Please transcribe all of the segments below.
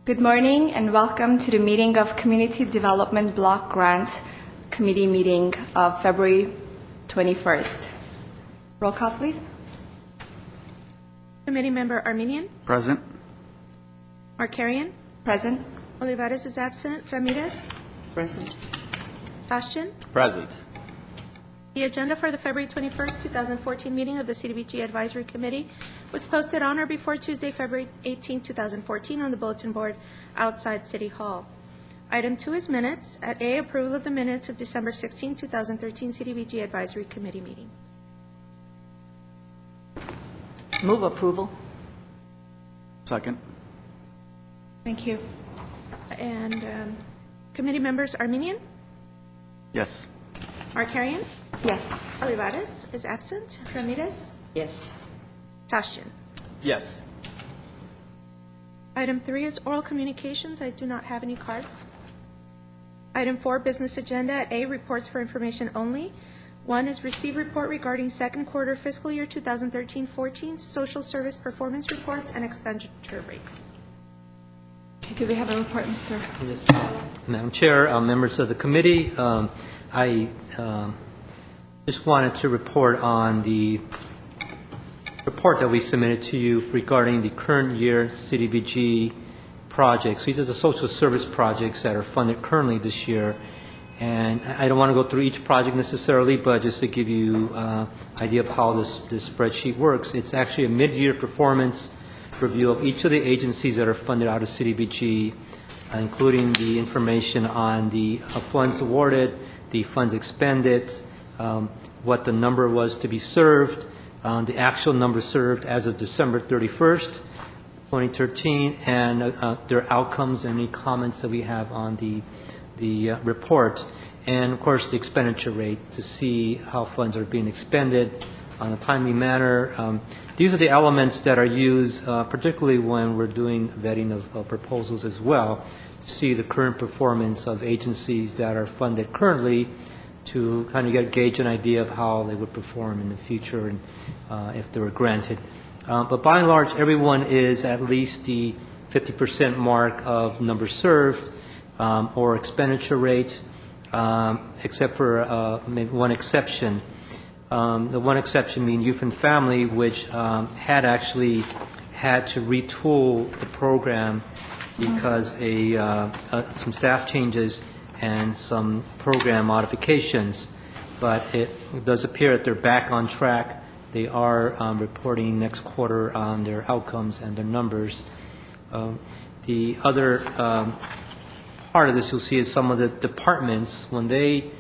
Good morning and welcome to the meeting of Community Development Block Grant Committee meeting of February 21st. Roll call, please. Committee Member Armenian. Present. Markarian. Present. Olivares is absent. Ramirez. Present. Bastian. Present. The agenda for the February 21st, 2014 meeting of the CDBG Advisory Committee was posted on or before Tuesday, February 18, 2014 on the bulletin board outside City Hall. Item 2 is minutes. At A, approval of the minutes of December 16, 2013 CDBG Advisory Committee meeting. Move approval. Second. Thank you. And committee members Armenian, Yes. Markarian, Yes. Olivares is absent. Ramirez, Yes. Bastian. Yes. Item 3 is oral communications. I do not have any cards. Item 4, business agenda. At A, reports for information only. 1 is receive report regarding second quarter fiscal year 2013-14 social service performance reports and expenditure rates. Okay, do we have a report, Mr.? Yes, Madam Chair, members of the committee, I just wanted to report on the report that we submitted to you regarding the current year CDBG projects. These are the social service projects that are funded currently this year. And I don't want to go through each project necessarily, but just to give you an idea of how this spreadsheet works, it's actually a mid-year performance review of each of the agencies that are funded out of CDBG, including the information on the funds awarded, the funds expended, what the number was to be served, the actual number served as of December 31st, 2013, and their outcomes and any comments that we have on the report, and of course the expenditure rate to see how funds are being expended on a timely manner. These are the elements that are used particularly when we're doing vetting of proposals as well, to see the current performance of agencies that are funded currently to kind of gauge an idea of how they would perform in the future and if they were granted. But by and large, everyone is at least the 50% mark of number served or expenditure rate, except for maybe one exception. The one exception being youth and family, which had actually had to retool the program because some staff changes and some program modifications. But it does appear that they're back on track. They are reporting next quarter on their outcomes and their numbers. The other part of this you'll see is some of the departments, when they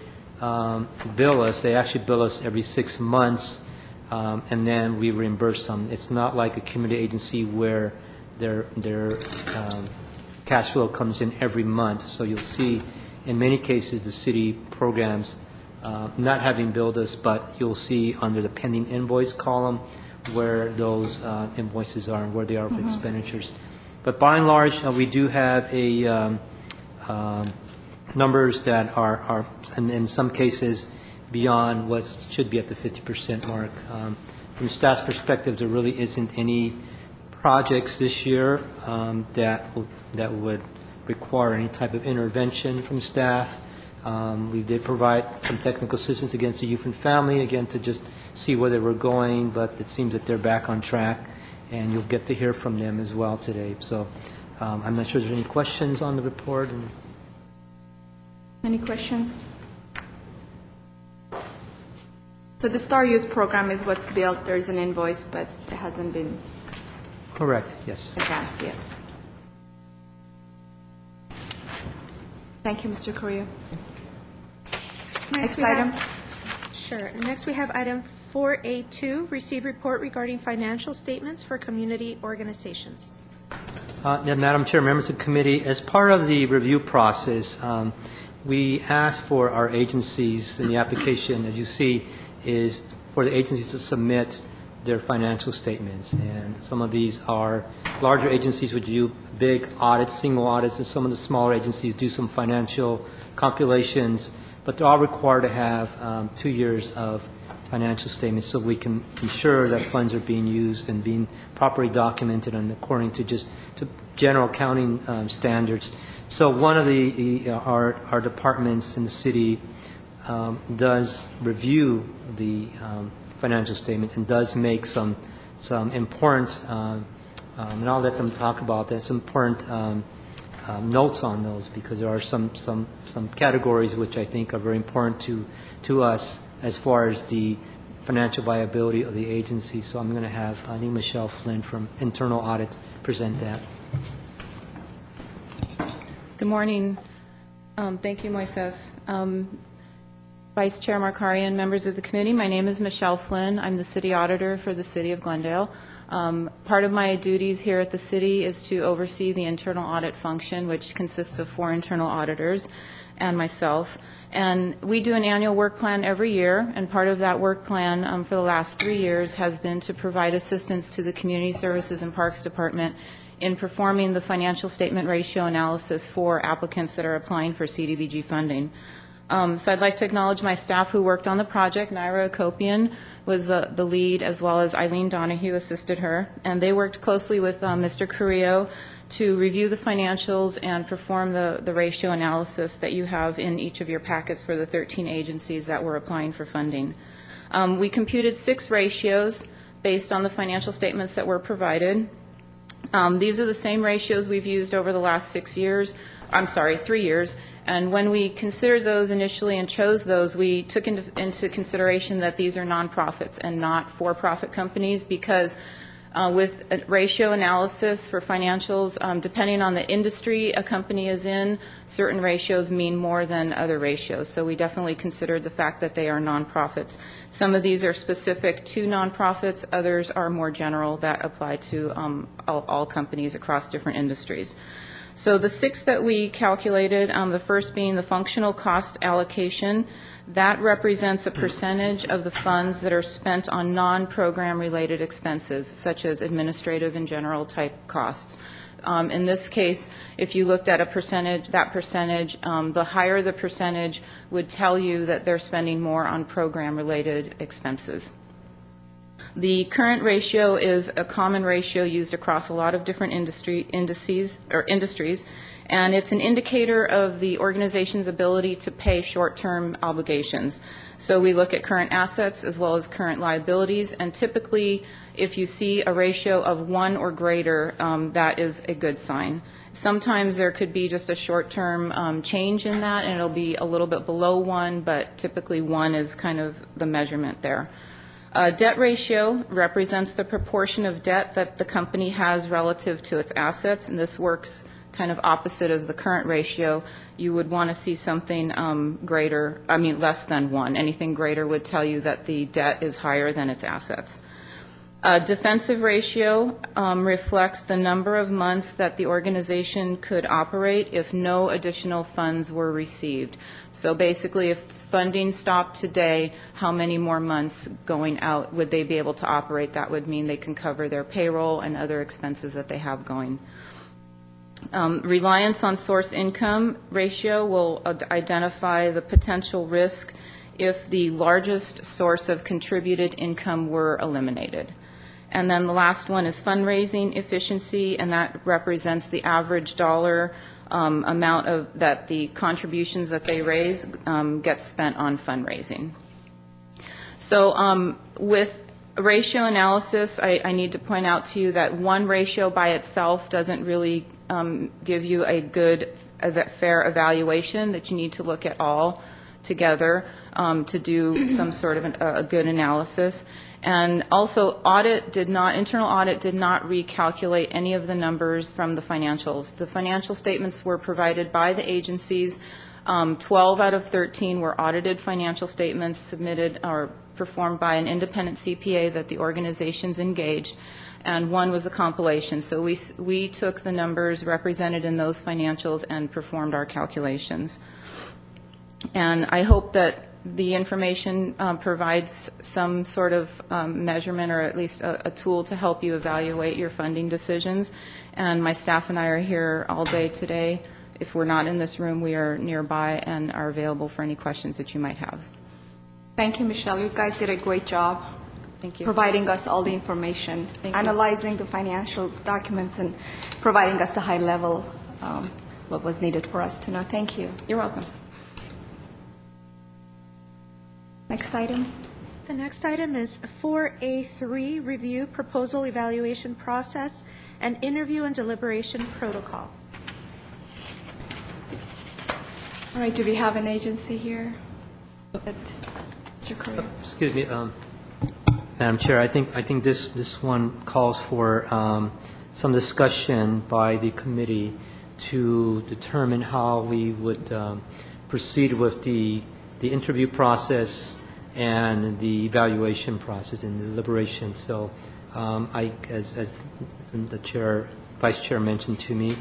bill us, they actually bill us every 6 months, and then we reimburse them. It's not like a community agency where their cash flow comes in every month. So you'll see in many cases the city programs not having billed us, but you'll see under the pending invoice column where those invoices are and where they are for expenditures. But by and large, we do have a numbers that are in some cases beyond what should be at the 50% mark. From staff's perspective, there really isn't any projects this year that would require any type of intervention from staff. We did provide some technical assistance against the youth and family, again, to just see where they were going, but it seems that they're back on track, and you'll get to hear from them as well today. So I'm not sure if there's any questions on the report. Any questions? So the Star Youth program is what's built. There's an invoice, but it hasn't been Correct, yes. advanced yet. Thank you, Mr. Correa. Next item. Sure. Next we have item 4A2, receive report regarding financial statements for community organizations. Madam Chair, members of the committee, as part of the review process, we asked for our agencies, and the application, as you see, is for the agencies to submit their financial statements. And some of these are larger agencies which do big audits, single audits, and some of the smaller agencies do some financial compilations, but they're all required to have 2 years of financial statements so we can ensure that funds are being used and being properly documented and according to just to general accounting standards. So one of our departments in the city does review the financial statements and does make some important, and I'll let them talk about that, some important notes on those, because there are some categories which I think are very important to us as far as the financial viability of the agency. So I'm going to have, I think, Michelle Flynn from Internal Audit present that. Good morning. Thank you, Moises. Vice Chair Markarian, members of the committee, my name is Michelle Flynn. I'm the City Auditor for the City of Glendale. Part of my duties here at the City is to oversee the internal audit function, which consists of 4 internal auditors and myself. And we do an annual work plan every year, and part of that work plan for the last 3 years has been to provide assistance to the Community Services and Parks Department in performing the financial statement ratio analysis for applicants that are applying for CDBG funding. So I'd like to acknowledge my staff who worked on the project. Naira Akopian was the lead, as well as Eileen Donahue assisted her. And they worked closely with Mr. Carrillo to review the financials and perform the ratio analysis that you have in each of your packets for the 13 agencies that were applying for funding. We computed 6 ratios based on the financial statements that were provided. These are the same ratios we've used over the last 3 years. And when we considered those initially and chose those, we took into consideration that these are nonprofits and not for-profit companies, because with a ratio analysis for financials, depending on the industry a company is in, certain ratios mean more than other ratios. So we definitely considered the fact that they are nonprofits. Some of these are specific to nonprofits, others are more general that apply to all companies across different industries. So the 6 that we calculated, the first being the functional cost allocation, that represents a percentage of the funds that are spent on non-program related expenses, such as administrative and general type costs. In this case, if you looked at a percentage, that percentage, the higher the percentage would tell you that they're spending more on program related expenses. The current ratio is a common ratio used across a lot of different industries, and it's an indicator of the organization's ability to pay short-term obligations. So we look at current assets as well as current liabilities, and typically if you see a ratio of 1 or greater, that is a good sign. Sometimes there could be just a short-term change in that, and it'll be a little bit below 1, but typically 1 is kind of the measurement there. Debt ratio represents the proportion of debt that the company has relative to its assets, and this works kind of opposite of the current ratio. You would want to see something less than 1. Anything greater would tell you that the debt is higher than its assets. Defensive ratio reflects the number of months that the organization could operate if no additional funds were received. So basically, if funding stopped today, how many more months going out would they be able to operate? That would mean they can cover their payroll and other expenses that they have going. Reliance on source income ratio will identify the potential risk if the largest source of contributed income were eliminated. And then the last one is fundraising efficiency, and that represents the average dollar amount of that the contributions that they raise get spent on fundraising. So with ratio analysis, I need to point out to you that one ratio by itself doesn't really give you a good, fair evaluation, that you need to look at all together to do some sort of a good analysis. And also, internal audit did not recalculate any of the numbers from the financials. The financial statements were provided by the agencies. 12 out of 13 were audited financial statements submitted or performed by an independent CPA that the organizations engaged, and 1 was a compilation. So we took the numbers represented in those financials and performed our calculations. And I hope that the information provides some sort of measurement, or at least a tool to help you evaluate your funding decisions. And my staff and I are here all day today. If we're not in this room, we are nearby and are available for any questions that you might have. Thank you, Michelle. You guys did a great job. Thank you. providing us all the information, Thank you. analyzing the financial documents, and providing us the high level, what was needed for us to know. Thank you. You're welcome. Next item. The next item is 4A3, Review Proposal Evaluation Process and Interview and Deliberation Protocol. All right, do we have an agency here? Mr. Correa. Excuse me, Madam Chair, I think this one calls for some discussion by the committee to determine how we would proceed with the interview process and the evaluation process and the deliberation. So as the chair, vice chair mentioned to me,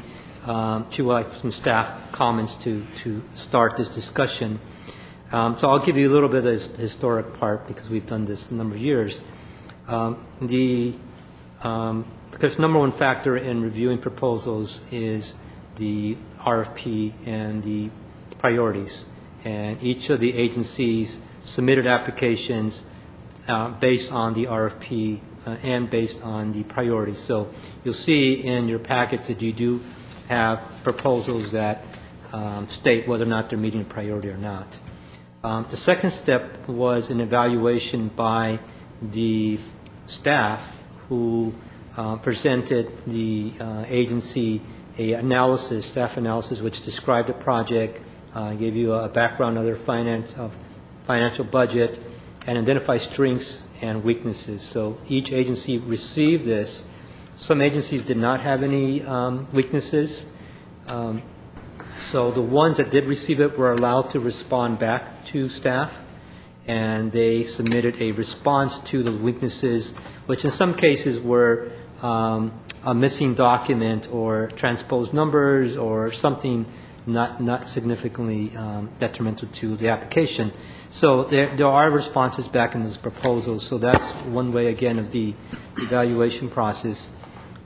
she would like some staff comments to start this discussion. So I'll give you a little bit of the historic part because we've done this a number of years. Because number one factor in reviewing proposals is the RFP and the priorities. And each of the agencies submitted applications based on the RFP and based on the priorities. So you'll see in your packets that you do have proposals that state whether or not they're meeting a priority or not. The second step was an evaluation by the staff who presented the agency a staff analysis, which described the project, gave you a background of their financial budget, and identify strengths and weaknesses. So each agency received this. Some agencies did not have any weaknesses. So the ones that did receive it were allowed to respond back to staff, and they submitted a response to the weaknesses, which in some cases were a missing document or transposed numbers or something not significantly detrimental to the application. So there are responses back in this proposal. So that's one way, again, of the evaluation process.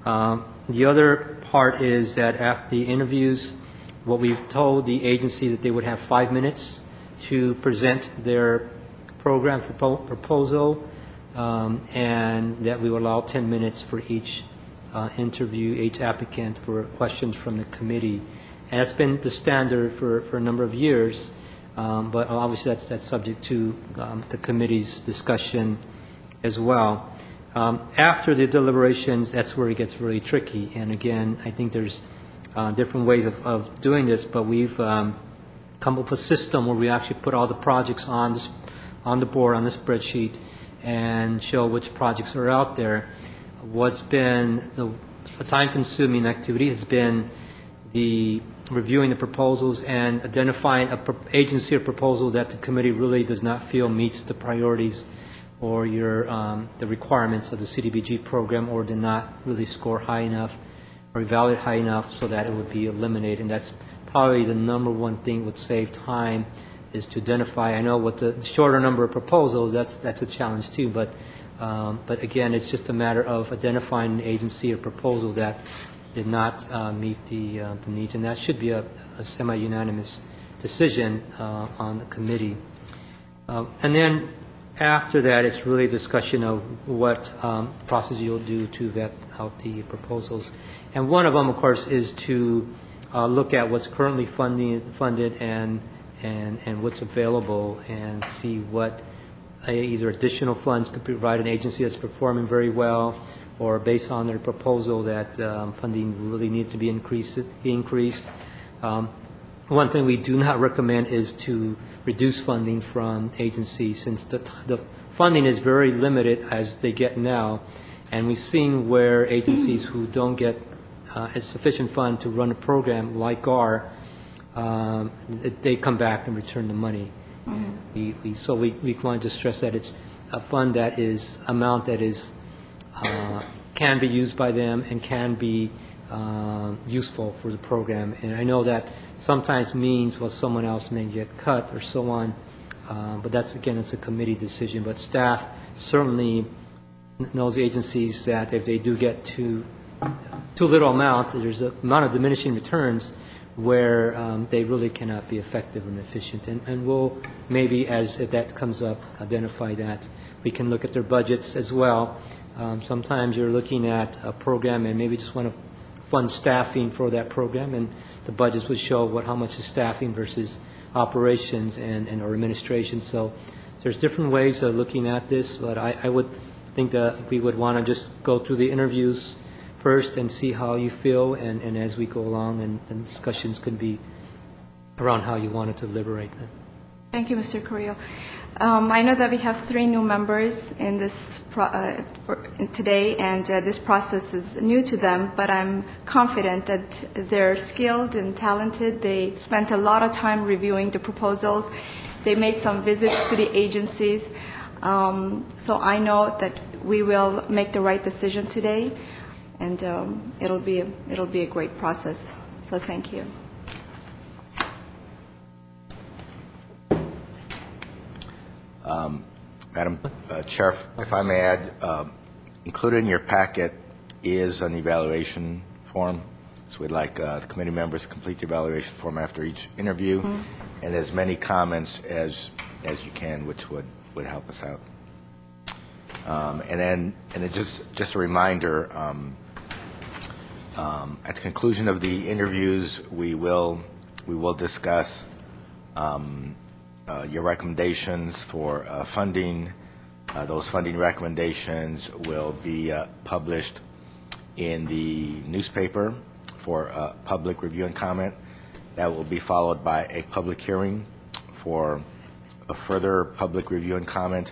The other part is that after the interviews, what we've told the agency that they would have 5 minutes to present their program proposal, and that we will allow 10 minutes for each interview, each applicant for questions from the committee. And that's been the standard for a number of years, but obviously that's subject to the committee's discussion as well. After the deliberations, that's where it gets really tricky. And again, I think there's different ways of doing this, but we've come up with a system where we actually put all the projects on the board, on the spreadsheet, and show which projects are out there. What's been the time-consuming activity has been the reviewing the proposals and identifying an agency or proposal that the committee really does not feel meets the priorities or the requirements of the CDBG program, or did not really score high enough or evaluate high enough so that it would be eliminated. And that's probably the number one thing would save time, is to identify. I know with the shorter number of proposals, that's a challenge too, but again, it's just a matter of identifying an agency or proposal that did not meet the needs, and that should be a semi-unanimous decision on the committee. And then after that, it's really a discussion of what process you'll do to vet out the proposals. And one of them, of course, is to look at what's currently funded and what's available, and see what either additional funds could provide an agency that's performing very well, or based on their proposal that funding really needs to be increased. One thing we do not recommend is to reduce funding from agencies, since the funding is very limited as they get now, and we've seen where agencies who don't get a sufficient fund to run a program like GAR, they come back and return the money. Mm-hmm. So we want to stress that it's a fund that is amount that is can be used by them and can be useful for the program. And I know that sometimes means, well, someone else may get cut or so on, but that's, again, it's a committee decision. But staff certainly knows the agencies that if they do get too little amount, there's an amount of diminishing returns, where they really cannot be effective and efficient. And we'll maybe, as if that comes up, identify that. We can look at their budgets as well. Sometimes you're looking at a program and maybe just want to fund staffing for that program, and the budgets would show how much is staffing versus operations and or administration. So there's different ways of looking at this, but I would think that we would want to just go through the interviews first and see how you feel, and as we go along, and discussions could be around how you want to deliberate them. Thank you, Mr. Carrillo. I know that we have 3 new members in this today, and this process is new to them, but I'm confident that they're skilled and talented. They spent a lot of time reviewing the proposals. They made some visits to the agencies. So I know that we will make the right decision today, and it'll be a great process. So thank you. Madam Chair, if I may add, included in your packet is an evaluation form. So we'd like the committee members to complete the evaluation form after each interview, and as many comments as you can, which would help us out. And then just a reminder, at the conclusion of the interviews, we will discuss your recommendations for funding. Those funding recommendations will be published in the newspaper for public review and comment. That will be followed by a public hearing for a further public review and comment,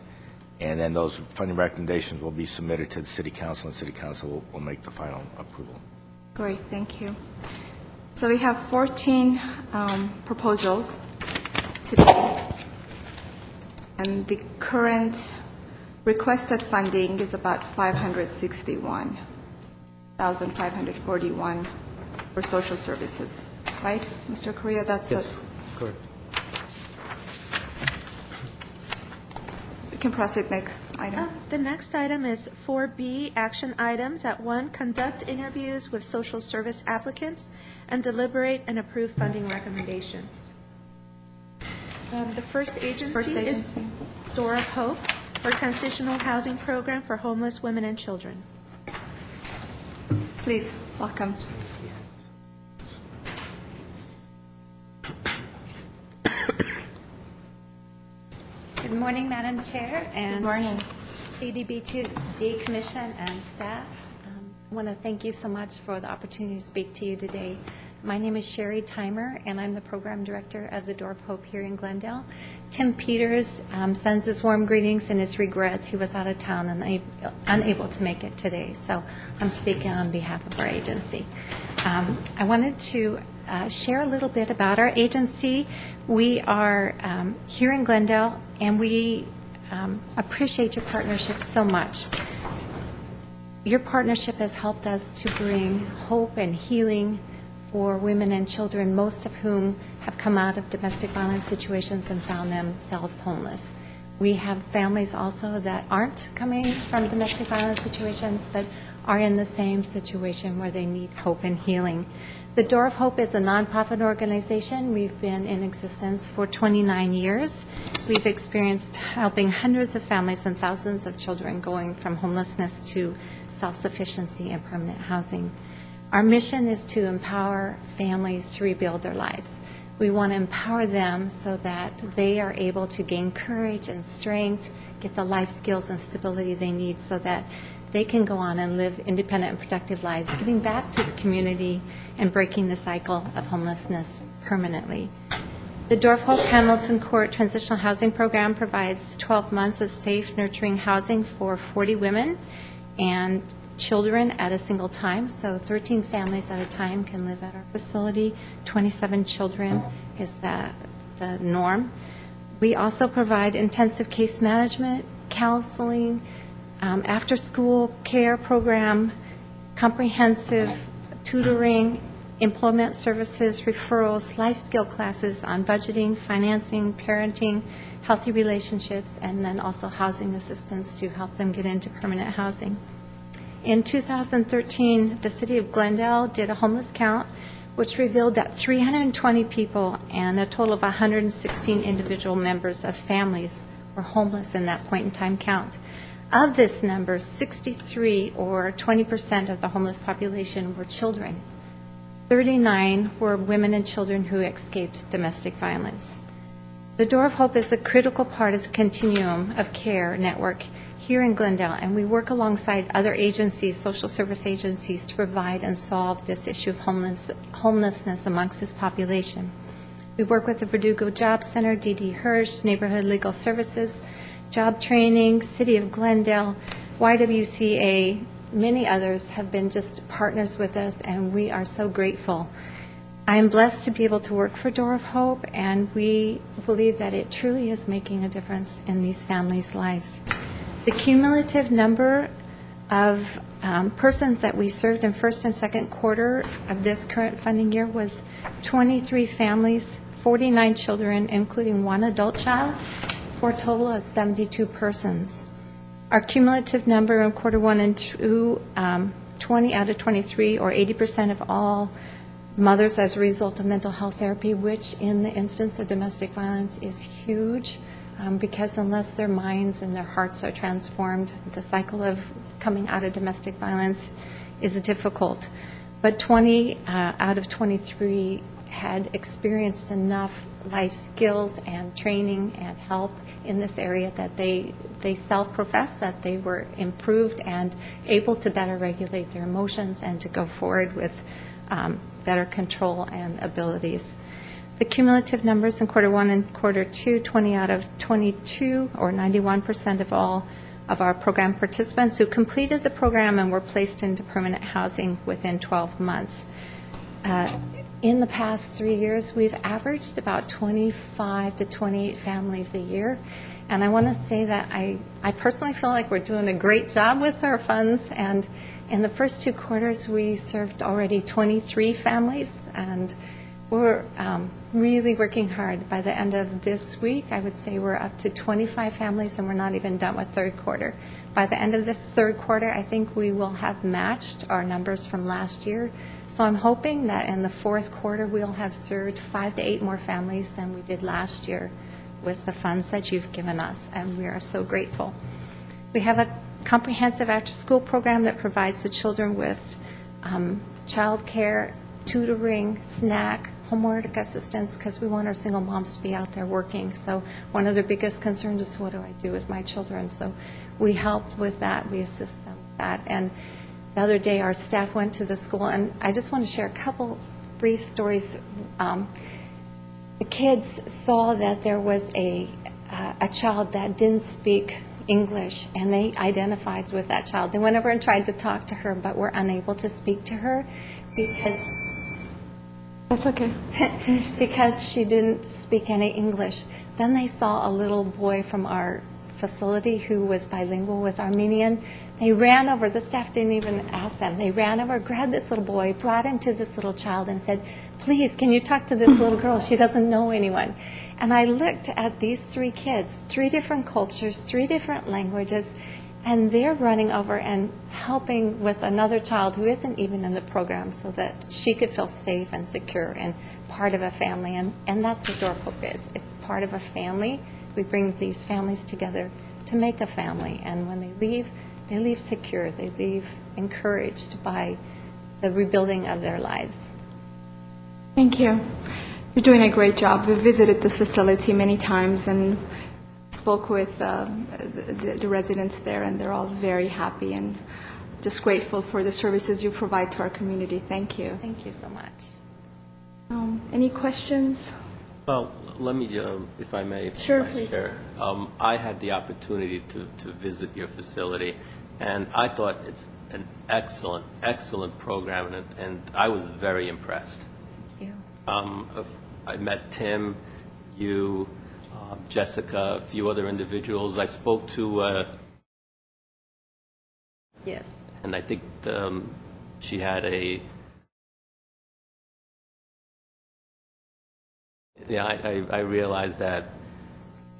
and then those funding recommendations will be submitted to the City Council, and City Council will make the final approval. Great, thank you. So we have 14 proposals today, and the current requested funding is about $561,541 for social services, right, Mr. Correa? That's Yes, correct. We can proceed next item. The next item is 4B, action items. At 1, conduct interviews with social service applicants and deliberate and approve funding recommendations. The first agency is Door of Hope for transitional housing program for homeless women and children. Please, welcome. Good morning, Madam Chair and Good morning. CDBG Commission and staff. I want to thank you so much for the opportunity to speak to you today. My name is Sherry Timer, and I'm the Program Director of the Door of Hope here in Glendale. Tim Peters sends his warm greetings and his regrets. He was out of town and unable to make it today, so I'm speaking on behalf of our agency. I wanted to share a little bit about our agency. We are here in Glendale, and we appreciate your partnership so much. Your partnership has helped us to bring hope and healing for women and children, most of whom have come out of domestic violence situations and found themselves homeless. We have families also that aren't coming from domestic violence situations, but are in the same situation where they need hope and healing. The Door of Hope is a nonprofit organization. We've been in existence for 29 years. We've experienced helping hundreds of families and thousands of children going from homelessness to self-sufficiency and permanent housing. Our mission is to empower families to rebuild their lives. We want to empower them so that they are able to gain courage and strength, get the life skills and stability they need so that they can go on and live independent and productive lives, giving back to the community and breaking the cycle of homelessness permanently. The Door of Hope Hamilton Court Transitional Housing Program provides 12 months of safe, nurturing housing for 40 women and children at a single time, so 13 families at a time can live at our facility. 27 children is the norm. We also provide intensive case management, counseling, after-school care program, comprehensive tutoring, employment services, referrals, life skill classes on budgeting, financing, parenting, healthy relationships, and then also housing assistance to help them get into permanent housing. In 2013, the City of Glendale did a homeless count. which revealed that 320 people and a total of 116 individual members of families were homeless in that point in time count. Of this number, 63 or 20% of the homeless population were children. 39 were women and children who escaped domestic violence. The Door of Hope is a critical part of the continuum of care network here in Glendale, and we work alongside other agencies, social service agencies, to provide and solve this issue of homelessness amongst this population. We work with the Verdugo Job Center, D.D. Hirsch, Neighborhood Legal Services, Job Training, City of Glendale, YWCA. Many others have been just partners with us, and we are so grateful. I am blessed to be able to work for Door of Hope, and we believe that it truly is making a difference in these families' lives. The cumulative number of persons that we served in first and second quarter of this current funding year was 23 families, 49 children, including one adult child, for a total of 72 persons. Our cumulative number in quarter 1 and 2, 20 out of 23, or 80% of all mothers as a result of mental health therapy, which in the instance of domestic violence is huge, because unless their minds and their hearts are transformed, the cycle of coming out of domestic violence is difficult. But 20 out of 23 had experienced enough life skills and training and help in this area that they self-professed that they were improved and able to better regulate their emotions and to go forward with better control and abilities. The cumulative numbers in quarter 1 and quarter 2, 20 out of 22, or 91% of all of our program participants who completed the program and were placed into permanent housing within 12 months. In the past 3 years, we've averaged about 25 to 28 families a year. And I want to say that I personally feel like we're doing a great job with our funds. And in the first 2 quarters, we served already 23 families. And we're really working hard. By the end of this week, I would say we're up to 25 families, and we're not even done with third quarter. By the end of this third quarter, I think we will have matched our numbers from last year. So I'm hoping that in the fourth quarter, we'll have served 5 to 8 more families than we did last year with the funds that you've given us, and we are so grateful. We have a comprehensive after-school program that provides the children with child care, tutoring, snack, homework assistance, because we want our single moms to be out there working. So one of their biggest concerns is, what do I do with my children? So we help with that. We assist them with that. And the other day, our staff went to the school, and I just want to share a couple brief stories. The kids saw that there was a child that didn't speak English, and they identified with that child. They went over and tried to talk to her, but were unable to speak to her because That's okay. because she didn't speak any English. Then they saw a little boy from our facility who was bilingual with Armenian. They ran over, the staff didn't even ask them. They ran over, grabbed this little boy, brought him to this little child and said, please, can you talk to this little girl? She doesn't know anyone. And I looked at these 3 kids, 3 different cultures, 3 different languages, and they're running over and helping with another child who isn't even in the program so that she could feel safe and secure and part of a family. And that's what Door of Hope is. It's part of a family. We bring these families together to make a family. And when they leave secure. They leave encouraged by the rebuilding of their lives. Thank you. You're doing a great job. We visited this facility many times and spoke with the residents there, and they're all very happy and just grateful for the services you provide to our community. Thank you. Thank you so much. Any questions? Well, let me, if I may. Sure, Vice please. Chair. I had the opportunity to visit your facility, and I thought it's an excellent program, and I was very impressed. Thank you. I met Tim, you, Jessica, a few other individuals. I spoke to, Yes. and I think she had a, yeah, I realized that.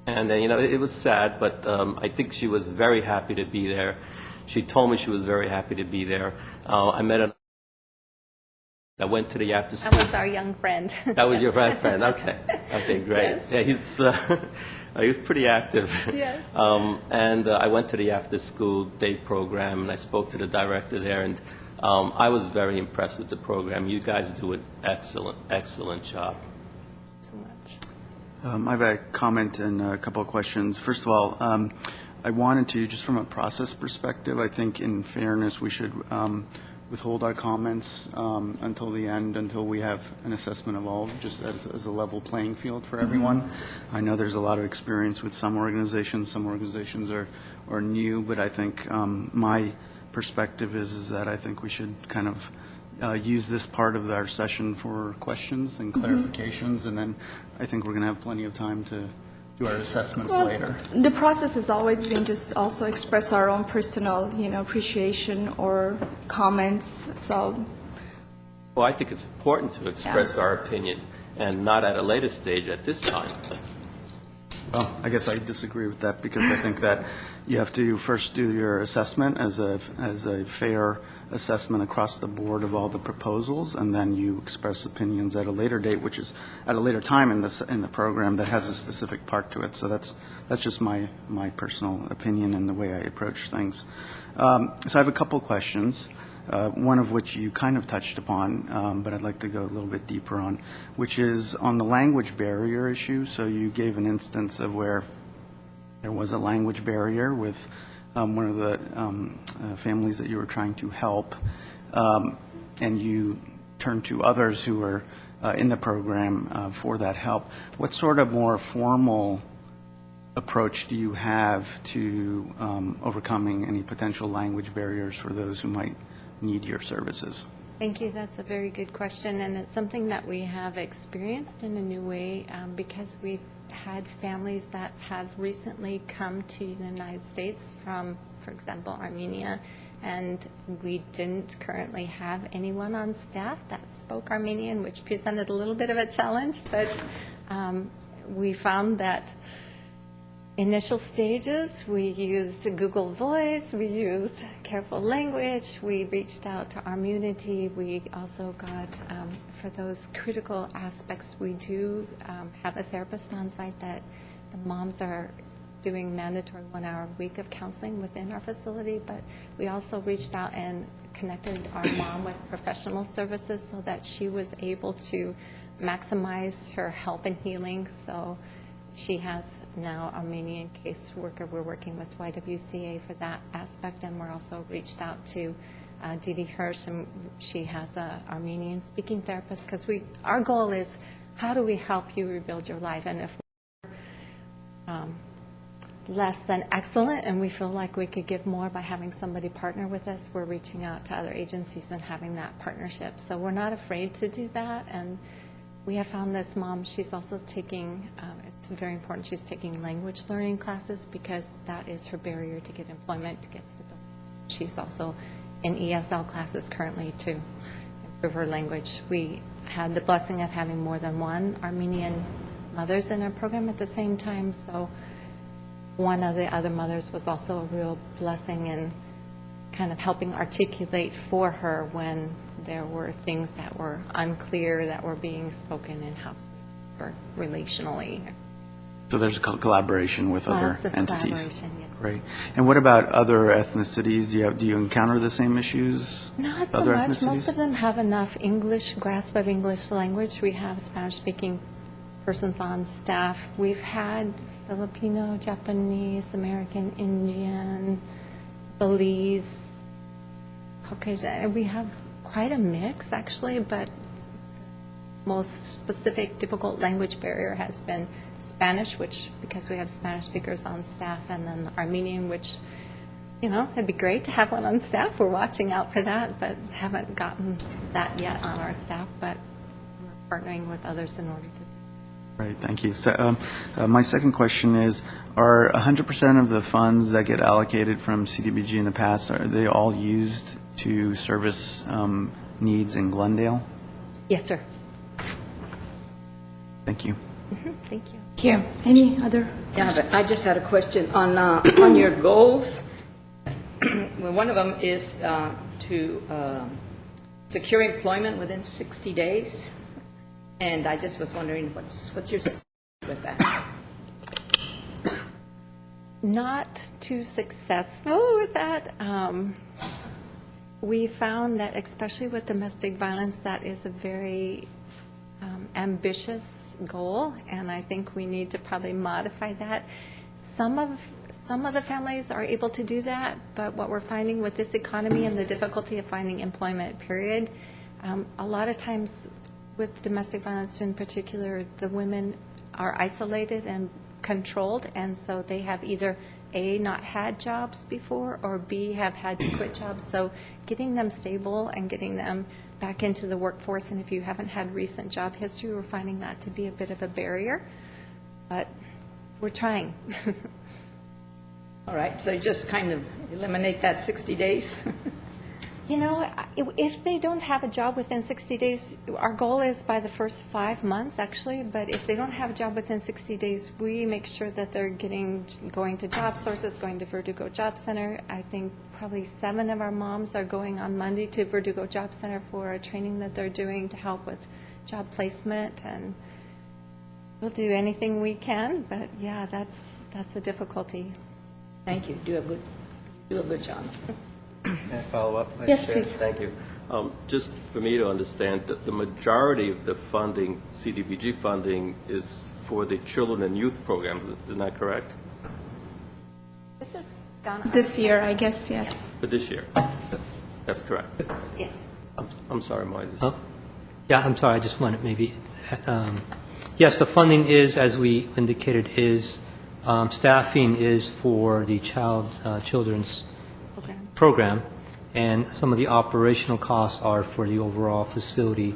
And, it was sad, but I think she was very happy to be there. She told me she was very happy to be there. I met I went to the after That school. was our young friend. That was your friend. Okay. Okay, great. Yes. Yeah, he's pretty active. Yes. And I went to the after school day program, and I spoke to the director there, and I was very impressed with the program. You guys do an excellent job. So much. I have a comment and a couple of questions. First of all, I wanted to, just from a process perspective, I think in fairness, we should withhold our comments until the end, until we have an assessment of all, just as a level playing field for everyone. I know there's a lot of experience with some organizations. Some organizations are new, but I think my perspective is that I think we should kind of use this part of our session for questions and clarifications, and then I think we're going to have plenty of time to do our assessments later. The process has always been just also express our own personal, appreciation or comments. So, Well, I think it's important to express our opinion, and not at a later stage at this time. Well, I guess I disagree with that, because I think that you have to first do your assessment as a fair assessment across the board of all the proposals, and then you express opinions at a later date, which is at a later time in the program that has a specific part to it. So that's just my personal opinion and the way I approach things. So I have a couple questions. One of which you kind of touched upon, but I'd like to go a little bit deeper on, which is on the language barrier issue. So you gave an instance of where there was a language barrier with one of the families that you were trying to help, and you turned to others who were in the program for that help. What sort of more formal approach do you have to overcoming any potential language barriers for those who might need your services? Thank you. That's a very good question, and it's something that we have experienced in a new way because we've had families that have recently come to the United States from, for example, Armenia, and we didn't currently have anyone on staff that spoke Armenian, which presented a little bit of a challenge, but we found that initial stages, we used Google Voice, we used careful language, we reached out to our community. We also got, for those critical aspects, we do have a therapist on site that the moms are doing mandatory 1 hour a week of counseling within our facility, but we also reached out and connected our mom with professional services so that she was able to maximize her help and healing. So she has now an Armenian caseworker. We're working with YWCA for that aspect, and we're also reached out to Didi Hirsch, and she has an Armenian-speaking therapist, because our goal is, how do we help you rebuild your life? And if we're less than excellent and we feel like we could give more by having somebody partner with us, we're reaching out to other agencies and having that partnership. So we're not afraid to do that, and we have found this mom, she's also taking, it's very important, she's taking language learning classes, because that is her barrier to get employment, to get stability. She's also in ESL classes currently to improve her language. We had the blessing of having more than one Armenian mothers in our program at the same time, so one of the other mothers was also a real blessing in kind of helping articulate for her when there were things that were unclear that were being spoken in-house or relationally. So there's a collaboration with other Lots of entities. collaboration, yes. Great. And what about other ethnicities? Do you encounter the same issues? Not so other much. ethnicities? Most of them have enough grasp of English language. We have Spanish-speaking persons on staff. We've had Filipino, Japanese, American, Indian, Belize, Caucasian. We have quite a mix, actually, but most specific difficult language barrier has been Spanish, which, because we have Spanish speakers on staff, and then Armenian, which, it'd be great to have one on staff. We're watching out for that, but haven't gotten that yet on our staff, but we're partnering with others in order to do. Right, thank you. So, my second question is, are 100% of the funds that get allocated from CDBG in the past, are they all used to service needs in Glendale? Yes, sir. Thank you. Thank you. Thank you. Any other? Yeah, but I just had a question on your goals. Well, one of them is to secure employment within 60 days. And I just was wondering, what's your success with that? Not too successful with that. We found that especially with domestic violence, that is a very ambitious goal, and I think we need to probably modify that. Some of the families are able to do that, but what we're finding with this economy and the difficulty of finding employment, period, a lot of times with domestic violence in particular, the women are isolated and controlled, and so they have either A, not had jobs before, or B, have had to quit jobs. So getting them stable and getting them back into the workforce, and if you haven't had recent job history, we're finding that to be a bit of a barrier, but we're trying. All right, so just kind of eliminate that 60 days? You know, if they don't have a job within 60 days, our goal is by the first 5 months, actually, but if they don't have a job within 60 days, we make sure that they're going to job sources, going to Verdugo Job Center. I think probably 7 of our moms are going on Monday to Verdugo Job Center for a training that they're doing to help with job placement, and we'll do anything we can, but yeah, that's a difficulty. Thank you. Do a good job. Can I follow up? Vice Yes, Chair? please. Thank you. Just for me to understand, the majority of the funding, CDBG funding, is for the children and youth programs. Isn't that correct? This has gone up. This year, I guess, yes. For this year? That's correct. Yes. I'm sorry, Moises. Oh, yeah, I'm sorry, I just wanted maybe, yes, the funding is, as we indicated, is, staffing is for the children's program, and some of the operational costs are for the overall facility.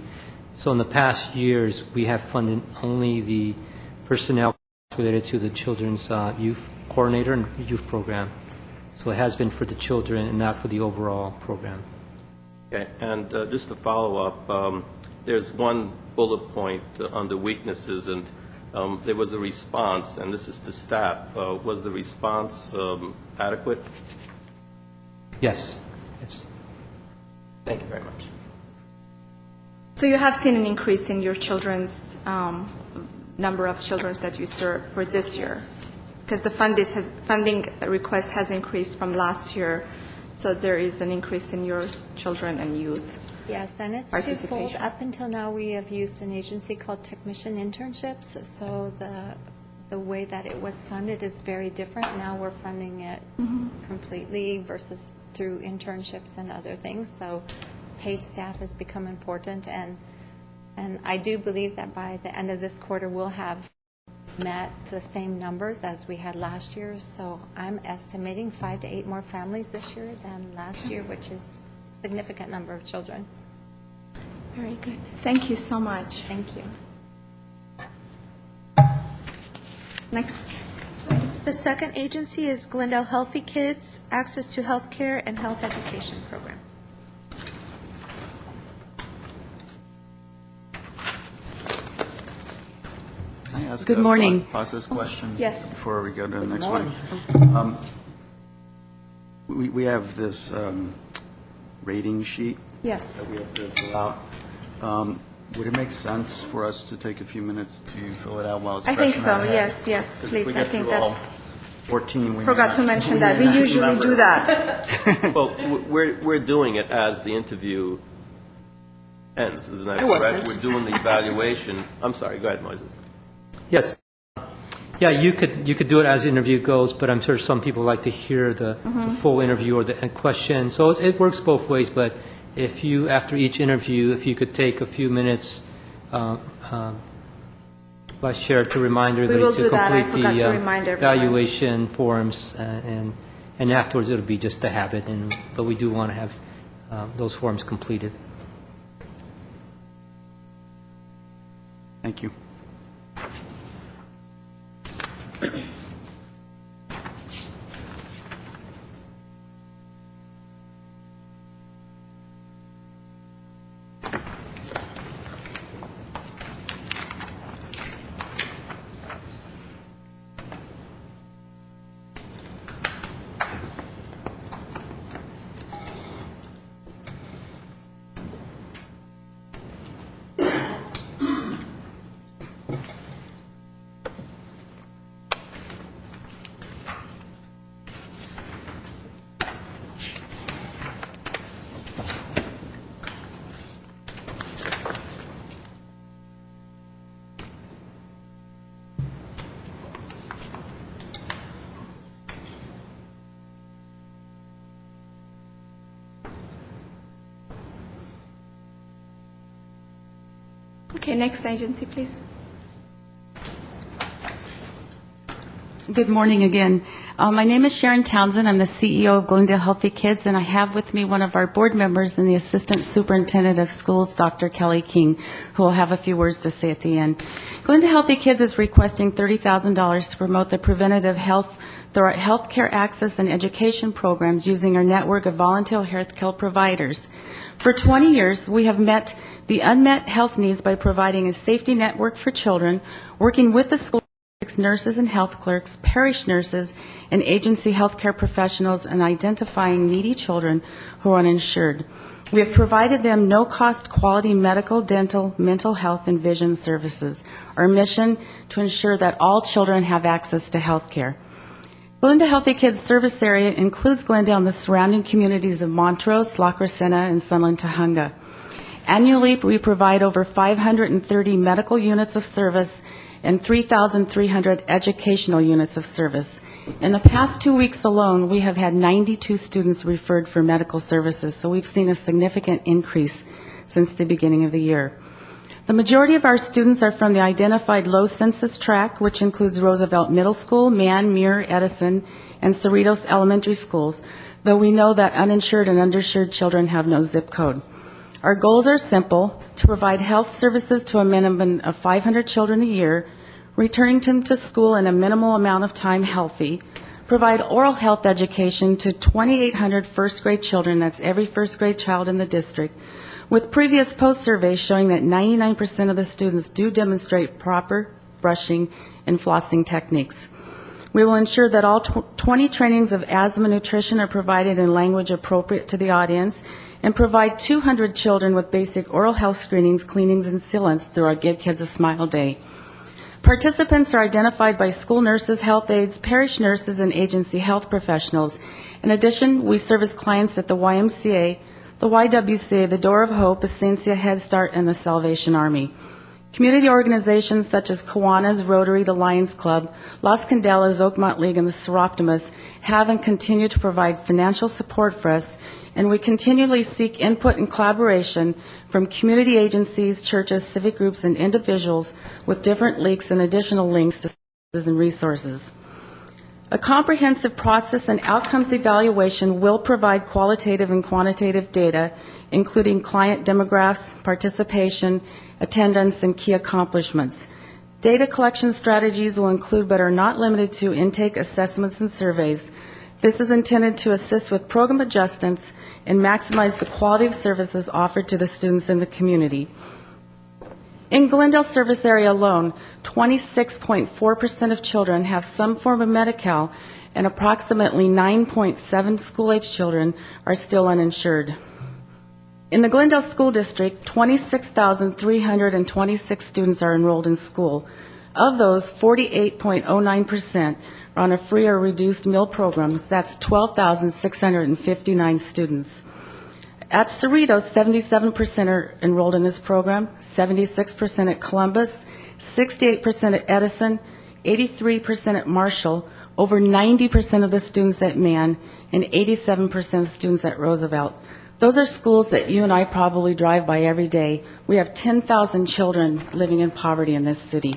So in the past years, we have funded only the personnel related to the children's youth coordinator and youth program. So it has been for the children and not for the overall program. Okay, and just to follow up, there's one bullet point on the weaknesses, and there was a response, and this is to staff. Was the response adequate? Yes, yes. Thank you very much. So you have seen an increase in your children's number of children that you serve for this year? Because the funding request has increased from last year, so there is an increase in your children and youth. Yes, and it's twofold. Up until now, we have used an agency called Technician Internships, so the way that it was funded is very different. Now we're funding it completely versus through internships and other things. So paid staff has become important, and I do believe that by the end of this quarter, we'll have met the same numbers as we had last year. So I'm estimating 5 to 8 more families this year than last year, which is a significant number of children. Very good. Thank you so much. Thank you. Next. The second agency is Glendale Healthy Kids, Access to Health Care and Health Education Program. Can I ask Good a morning. process question? Yes. Before we go to the next one. We have this rating sheet Yes. that we have to fill out. Would it make sense for us to take a few minutes to fill it out while it's I fresh think in so, our head? yes, 'Cause if please. we I get think through all that's, 14, we forgot may to not- mention we that. may We not usually remember. do that. Well, we're doing it as the interview ends, isn't that I correct? wasn't. We're doing the evaluation. I'm sorry, go ahead, Moises. Yes. Yeah, you could do it as the interview goes, but I'm sure some people like to hear the full interview or the question. So it works both ways, but if you, after each interview, if you could take a few minutes, Vice Chair, to remind will everybody to do that. I complete forgot to the remind everyone. evaluation forms, and afterwards it'll be just a habit, but we do want to have those forms completed. Thank you. Okay, next agency, please. Good morning again. My name is Sharon Townsend. I'm the CEO of Glendale Healthy Kids, and I have with me one of our board members and the Assistant Superintendent of Schools, Dr. Kelly King, who will have a few words to say at the end. Glendale Healthy Kids is requesting $30,000 to promote the preventative health through our healthcare access and education programs using our network of volunteer healthcare providers. For 20 years, we have met the unmet health needs by providing a safety network for children, working with the school nurses and health clerks, parish nurses, and agency healthcare professionals, and identifying needy children who are uninsured. We have provided them no-cost quality medical, dental, mental health, and vision services. Our mission to ensure that all children have access to health care. Glendale Healthy Kids service area includes Glendale and the surrounding communities of Montrose, La Crescenta, and Sunland, Tujunga. Annually, we provide over 530 medical units of service and 3,300 educational units of service. In the past 2 weeks alone, we have had 92 students referred for medical services, so we've seen a significant increase since the beginning of the year. The majority of our students are from the identified low census tract, which includes Roosevelt Middle School, Mann, Muir, Edison, and Cerritos Elementary Schools, though we know that uninsured and underinsured children have no zip code. Our goals are simple: to provide health services to a minimum of 500 children a year, returning them to school in a minimal amount of time healthy, provide oral health education to 2,800 first grade children, that's every first grade child in the district, with previous post surveys showing that 99% of the students do demonstrate proper brushing and flossing techniques. We will ensure that all 20 trainings of asthma nutrition are provided in language appropriate to the audience, and provide 200 children with basic oral health screenings, cleanings, and sealants through our Give Kids a Smile Day. Participants are identified by school nurses, health aides, parish nurses, and agency health professionals. In addition, we service clients at the YMCA, the YWCA, the Door of Hope, Essentia, Head Start, and the Salvation Army. Community organizations such as Kiwanis, Rotary, the Lions Club, Las Candelas, Oakmont League, and the Seroptimus have and continue to provide financial support for us, and we continually seek input and collaboration from community agencies, churches, civic groups, and individuals with different links and additional links to services and resources. A comprehensive process and outcomes evaluation will provide qualitative and quantitative data, including client demographics, participation, attendance, and key accomplishments. Data collection strategies will include, but are not limited to, intake assessments and surveys. This is intended to assist with program adjustments and maximize the quality of services offered to the students in the community. In Glendale service area alone, 26.4% of children have some form of Medi-Cal, and approximately 9.7 school-age children are still uninsured. In the Glendale School District, 26,326 students are enrolled in school. Of those, 48.09% are on a free or reduced meal programs. That's 12,659 students. At Cerritos, 77% are enrolled in this program, 76% at Columbus, 68% at Edison, 83% at Marshall, over 90% of the students at Mann, and 87% of students at Roosevelt. Those are schools that you and I probably drive by every day. We have 10,000 children living in poverty in this city.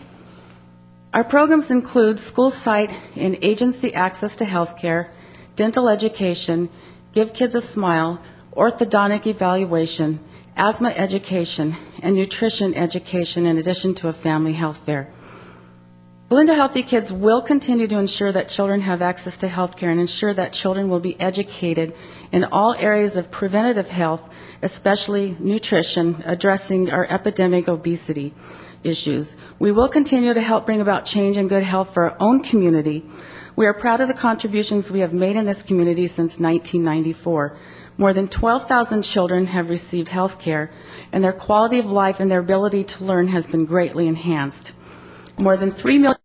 Our programs include school site and agency access to health care, dental education, Give Kids a Smile, orthodontic evaluation, asthma education, and nutrition education, in addition to a family health fair. Glendale Healthy Kids will continue to ensure that children have access to health care and ensure that children will be educated in all areas of preventative health, especially nutrition, addressing our epidemic obesity issues. We will continue to help bring about change and good health for our own community. We are proud of the contributions we have made in this community since 1994. More than 12,000 children have received health care, and their quality of life and their ability to learn has been greatly enhanced. More than $3 million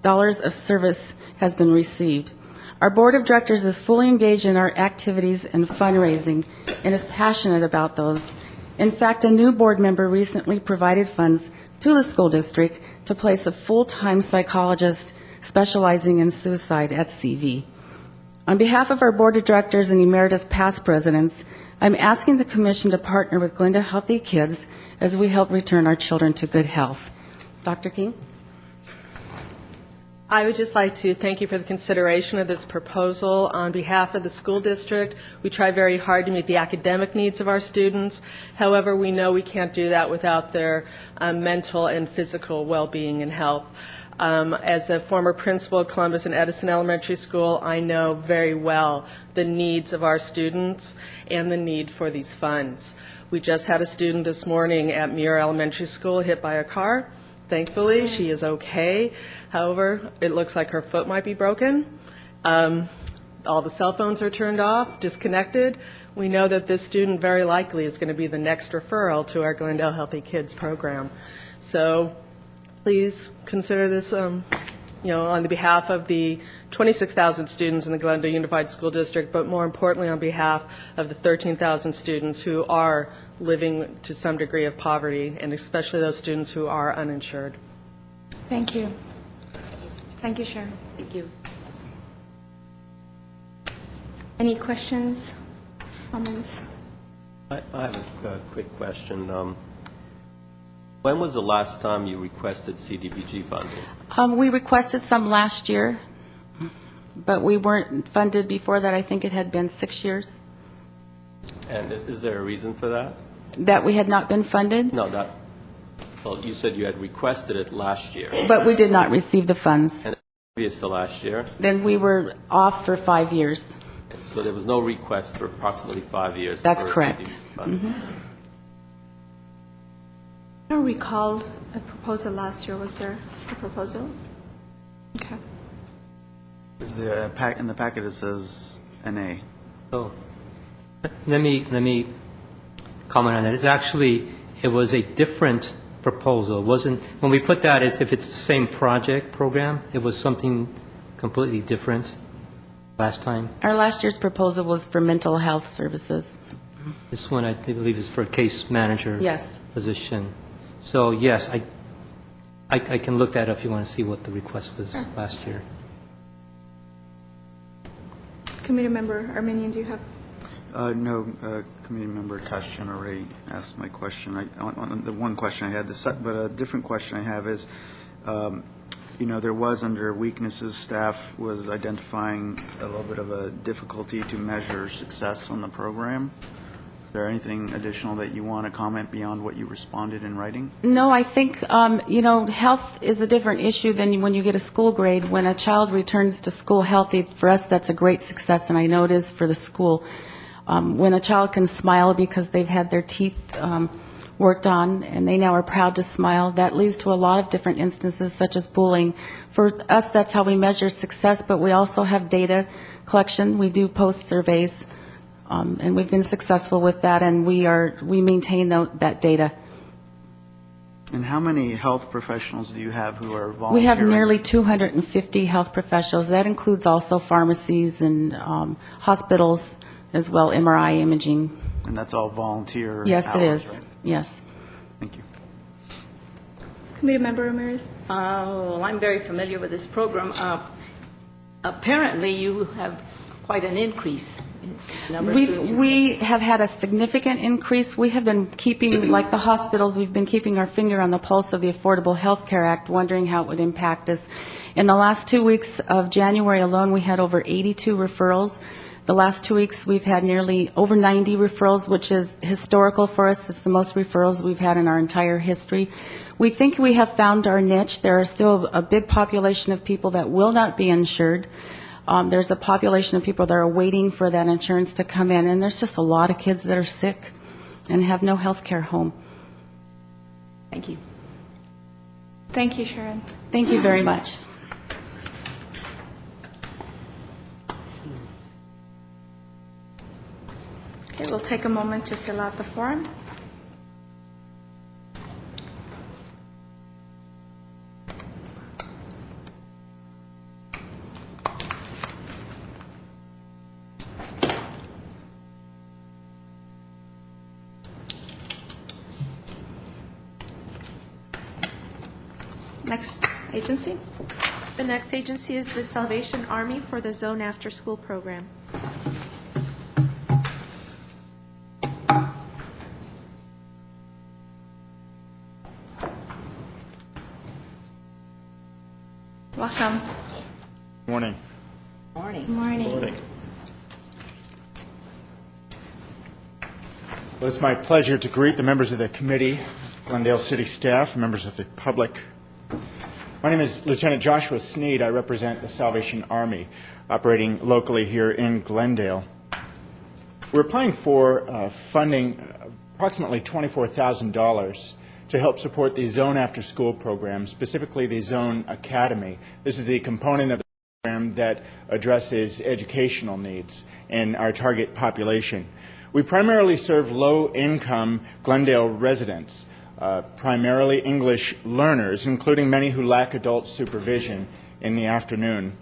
of service has been received. Our board of directors is fully engaged in our activities and fundraising and is passionate about those. In fact, a new board member recently provided funds to the school district to place a full-time psychologist specializing in suicide at CV. On behalf of our Board of Directors and emeritus past presidents, I'm asking the Commission to partner with Glendale Healthy Kids as we help return our children to good health. Dr. King? I would just like to thank you for the consideration of this proposal. On behalf of the school district, we try very hard to meet the academic needs of our students. However, we know we can't do that without their mental and physical well-being and health. As a former principal at Columbus and Edison Elementary School, I know very well the needs of our students and the need for these funds. We just had a student this morning at Muir Elementary School hit by a car. Thankfully, she is okay. However, it looks like her foot might be broken. All the cell phones are turned off, disconnected. We know that this student very likely is going to be the next referral to our Glendale Healthy Kids program. So please consider this, on the behalf of the 26,000 students in the Glendale Unified School District, but more importantly on behalf of the 13,000 students who are living to some degree of poverty, and especially those students who are uninsured. Thank you. Thank you, Sharon. Thank you. Any questions, comments? I have a quick question. When was the last time you requested CDBG funding? We requested some last year, but we weren't funded before that. I think it had been 6 years And is there a reason for that? that we had not been funded, No, well, you said you had requested it last year. but we did not receive the funds. And previous to last year? Then we were off for 5 years. So there was no request for approximately 5 years? That's for correct. CDBG funding. I don't recall a proposal last year. Was there a proposal? Okay. Is there in the packet it says NA? So let me comment on that. It was a different proposal. It wasn't, when we put that as if it's the same project program, it was something completely different last time. Our last year's proposal was for mental health services. This one, I believe, is for a case manager Yes. position. So, yes, I can look that up if you want to see what the request was last year. Committee member Armenian, do you have? No, committee member Tashjian already asked my question. The one question I had, but a different question I have is, there was under weaknesses, staff was identifying a little bit of a difficulty to measure success on the program. Is there anything additional that you want to comment beyond what you responded in writing? No, I think, health is a different issue than when you get a school grade. When a child returns to school healthy, for us, that's a great success, and I know it is for the school. When a child can smile because they've had their teeth worked on and they now are proud to smile, that leads to a lot of different instances such as bullying. For us, that's how we measure success, but we also have data collection. We do post surveys, and we've been successful with that, and we maintain that data. And how many health professionals do you have who are volunteering? We have nearly 250 health professionals. That includes also pharmacies and hospitals as well, MRI imaging. And that's all volunteer Yes, it hours, is. right? Yes. Thank you. Committee member Ramirez? Well, I'm very familiar with this program. Apparently, you have quite an increase in number of students. We have had a significant increase. We have been keeping, like the hospitals, we've been keeping our finger on the pulse of the Affordable Health Care Act, wondering how it would impact us. In the last 2 weeks of January alone, we had over 82 referrals. The last 2 weeks, we've had nearly over 90 referrals, which is historical for us. It's the most referrals we've had in our entire history. We think we have found our niche. There are still a big population of people that will not be insured. There's a population of people that are waiting for that insurance to come in, and there's just a lot of kids that are sick and have no health care home. Thank you. Thank you, Sharon. Thank you very much. Okay, we'll take a moment to fill out the form. Next agency. The next agency is the Salvation Army for the Zone After School program. Welcome. Morning. Morning. Morning. Well, it's my pleasure to greet the members of the committee, Glendale City staff, members of the public. My name is Lieutenant Joshua Sneed. I represent the Salvation Army operating locally here in Glendale. We're applying for funding approximately $24,000 to help support the Zone After School program, specifically the Zone Academy. This is the component of the program that addresses educational needs in our target population. We primarily serve low-income Glendale residents, primarily English learners, including many who lack adult supervision in the afternoon.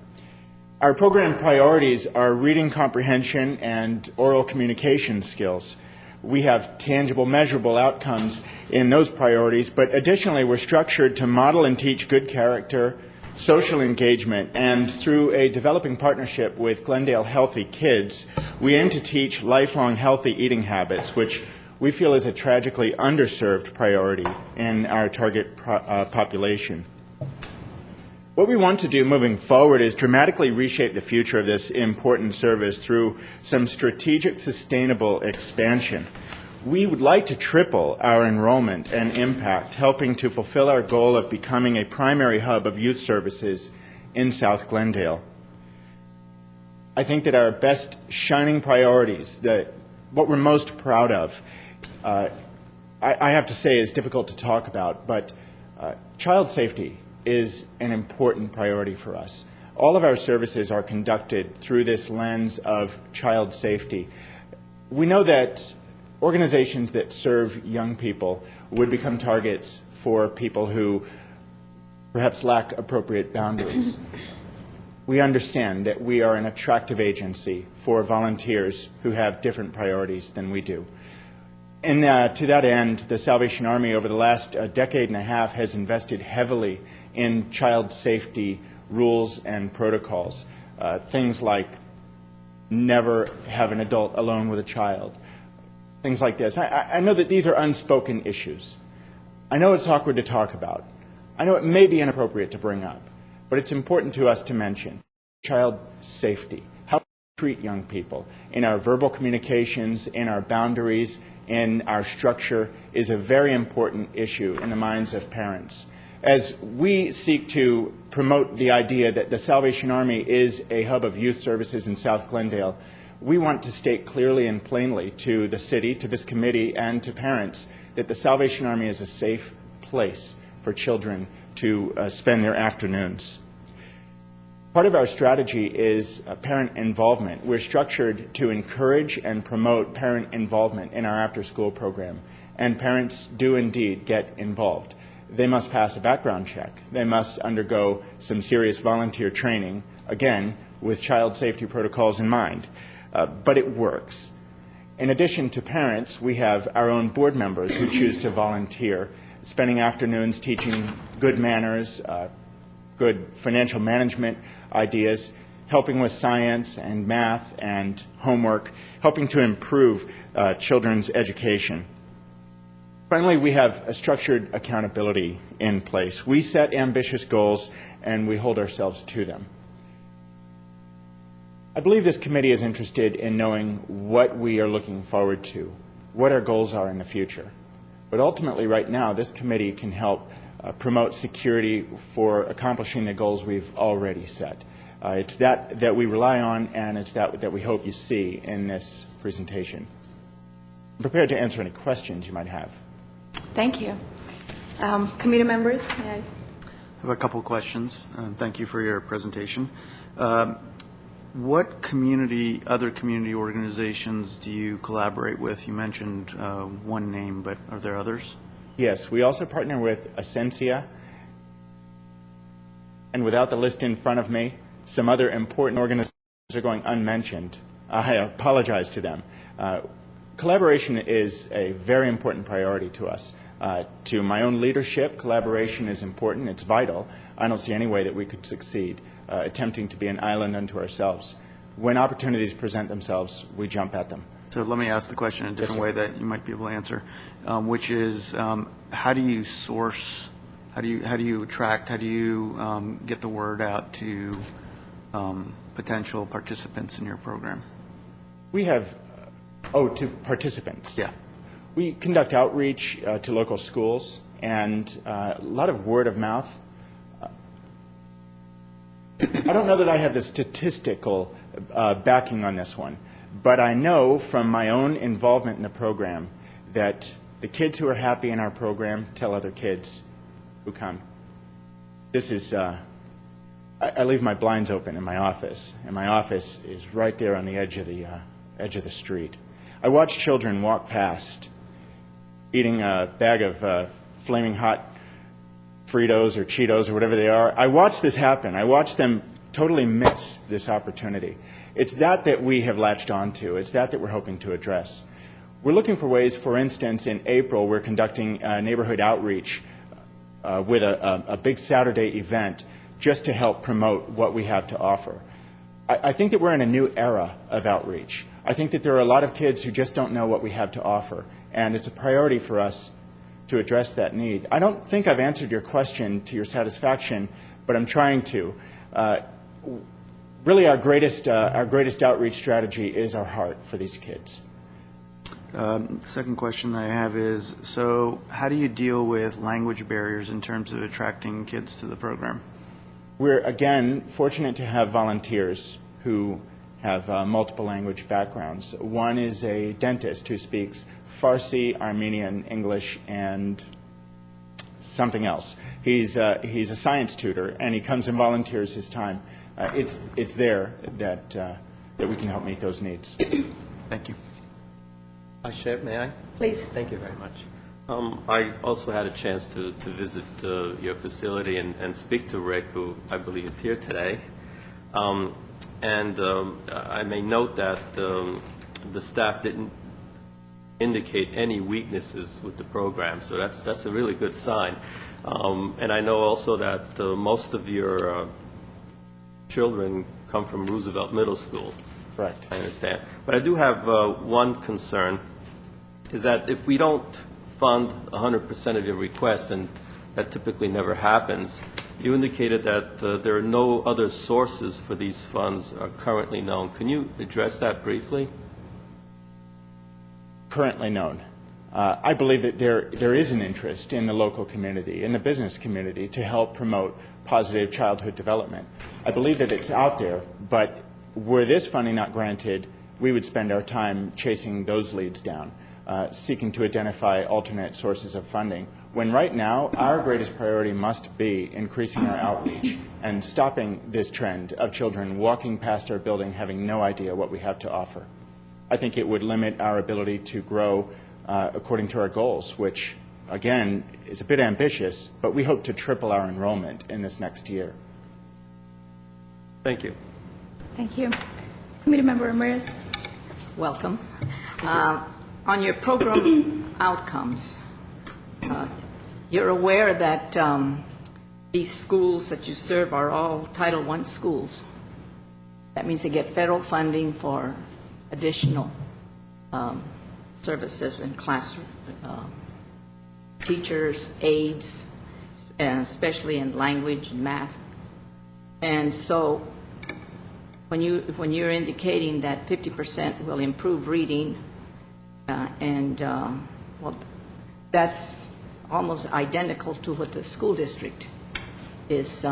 Our program priorities are reading comprehension and oral communication skills. We have tangible, measurable outcomes in those priorities, but additionally we're structured to model and teach good character, social engagement, and through a developing partnership with Glendale Healthy Kids, we aim to teach lifelong healthy eating habits, which we feel is a tragically underserved priority in our target population. What we want to do moving forward is dramatically reshape the future of this important service through some strategic, sustainable expansion. We would like to triple our enrollment and impact, helping to fulfill our goal of becoming a primary hub of youth services in South Glendale. I think that our best shining priorities, what we're most proud of, I have to say is difficult to talk about, but child safety is an important priority for us. All of our services are conducted through this lens of child safety. We know that organizations that serve young people would become targets for people who perhaps lack appropriate boundaries. We understand that we are an attractive agency for volunteers who have different priorities than we do. And to that end, the Salvation Army over the last decade and a half has invested heavily in child safety rules and protocols. Things like never have an adult alone with a child. Things like this. I know that these are unspoken issues. I know it's awkward to talk about. I know it may be inappropriate to bring up. But it's important to us to mention child safety. How we treat young people in our verbal communications, in our boundaries, in our structure is a very important issue in the minds of parents. As we seek to promote the idea that the Salvation Army is a hub of youth services in South Glendale, we want to state clearly and plainly to the city, to this committee, and to parents that the Salvation Army is a safe place for children to spend their afternoons. Part of our strategy is parent involvement. We're structured to encourage and promote parent involvement in our after-school program, and parents do indeed get involved. They must pass a background check. They must undergo some serious volunteer training, again, with child safety protocols in mind. But it works. In addition to parents, we have our own board members who choose to volunteer, spending afternoons teaching good manners, good financial management ideas, helping with science and math and homework, helping to improve children's education. Finally, we have a structured accountability in place. We set ambitious goals and we hold ourselves to them. I believe this committee is interested in knowing what we are looking forward to, what our goals are in the future. But ultimately, right now, this committee can help promote security for accomplishing the goals we've already set. It's that we rely on, and it's that we hope you see in this presentation. I'm prepared to answer any questions you might have. Thank you. Committee members, may I? I have a couple questions. Thank you for your presentation. What other community organizations do you collaborate with? You mentioned one name, but are there others? Yes, we also partner with Essentia, and without the list in front of me, some other important organizations are going unmentioned. I apologize to them. Collaboration is a very important priority to us. To my own leadership, collaboration is important. It's vital. I don't see any way that we could succeed attempting to be an island unto ourselves. When opportunities present themselves, we jump at them. So let me ask the question in a different way that you might be able to answer, which is how do you source, how do you attract, how do you get the word out to potential participants in your program? We have, to participants. Yeah. We conduct outreach to local schools and a lot of word of mouth. I don't know that I have the statistical backing on this one, but I know from my own involvement in the program that the kids who are happy in our program tell other kids who come. This is, I leave my blinds open in my office, and my office is right there on the edge of the street. I watch children walk past, eating a bag of flaming hot Fritos or Cheetos or whatever they are. I watch this happen. I watch them totally miss this opportunity. It's that we have latched onto. It's that we're hoping to address. We're looking for ways, for instance, in April, we're conducting neighborhood outreach with a big Saturday event just to help promote what we have to offer. I think that we're in a new era of outreach. I think that there are a lot of kids who just don't know what we have to offer, and it's a priority for us to address that need. I don't think I've answered your question to your satisfaction, but I'm trying to. Really, our greatest outreach strategy is our heart for these kids. Second question I have is, so how do you deal with language barriers in terms of attracting kids to the program? We're, again, fortunate to have volunteers who have multiple language backgrounds. One is a dentist who speaks Farsi, Armenian, English, and something else. He's a science tutor, and he comes and volunteers his time. It's there that we can help meet those needs. Thank you. Chair, may I? Please. Thank you very much. I also had a chance to visit your facility and speak to Rick, who I believe is here today. I may note that the staff didn't indicate any weaknesses with the program, so that's a really good sign. And I know also that most of your children come from Roosevelt Middle School. Correct. I understand. But I do have one concern, is that if we don't fund 100% of your request, and that typically never happens, you indicated that there are no other sources for these funds are currently known. Can you address that briefly? Currently known. I believe that there is an interest in the local community, in the business community, to help promote positive childhood development. I believe that it's out there, but were this funding not granted, we would spend our time chasing those leads down, seeking to identify alternate sources of funding, when right now our greatest priority must be increasing our outreach and stopping this trend of children walking past our building having no idea what we have to offer. I think it would limit our ability to grow according to our goals, which, again, is a bit ambitious, but we hope to triple our enrollment in this next year. Thank you. Thank you. Committee Member Ramirez. Welcome. On your program outcomes, you're aware that these schools that you serve are all Title I schools. That means they get federal funding for additional services in classroom, teachers, aides, and especially in language and math. And so when you're indicating that 50% will improve reading, well, that's almost identical to what the school district is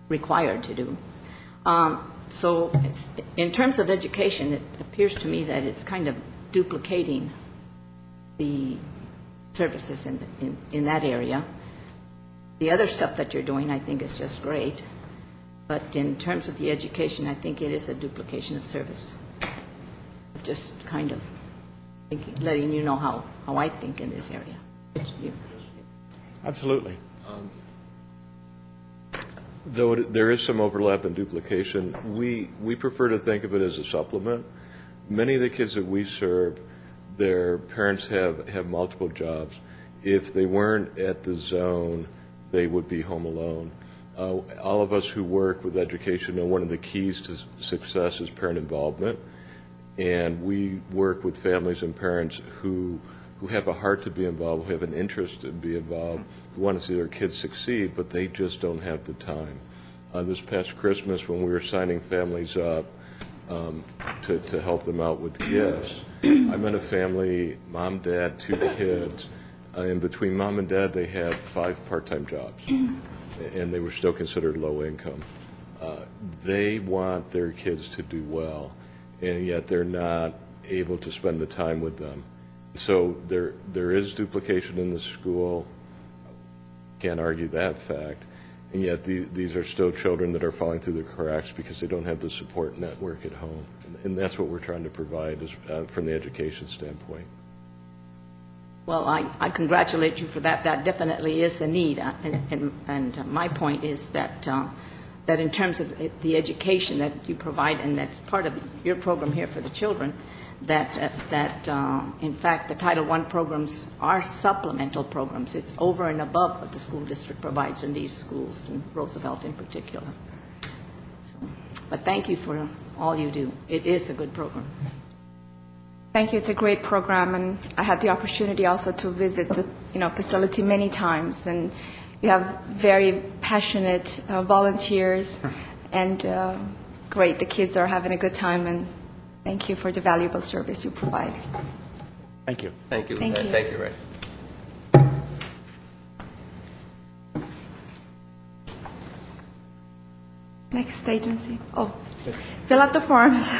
required to do. So in terms of education, it appears to me that it's kind of duplicating the services in that area. The other stuff that you're doing, I think, is just great. But in terms of the education, I think it is a duplication of service. Just kind of letting you know how I think in this area. Absolutely. Though there is some overlap and duplication, we prefer to think of it as a supplement. Many of the kids that we serve, their parents have multiple jobs, If they weren't at the zone, they would be home alone. All of us who work with education know one of the keys to success is parent involvement, and we work with families and parents who have a heart to be involved, who have an interest to be involved, who want to see their kids succeed, but they just don't have the time. This past Christmas, when we were signing families up to help them out with gifts, I met a family, mom, dad, 2 kids, and between mom and dad, they had 5 part-time jobs, and they were still considered low income. They want their kids to do well, and yet they're not able to spend the time with them. So there is duplication in the school. Can't argue that fact. And yet these are still children that are falling through the cracks because they don't have the support network at home. And that's what we're trying to provide from the education standpoint. Well, I congratulate you for that. That definitely is the need. And my point is that that in terms of the education that you provide, and that's part of your program here for the children, that in fact the Title I programs are supplemental programs. It's over and above what the school district provides in these schools, and Roosevelt in particular. So, but thank you for all you do. It is a good program. Thank you. It's a great program, and I had the opportunity also to visit the facility many times, and you have very passionate volunteers, and great. The kids are having a good time, and thank you for the valuable service you provide. Thank you. Thank you. Thank you. Thank you, Ray. Next agency. Oh, fill out the forms.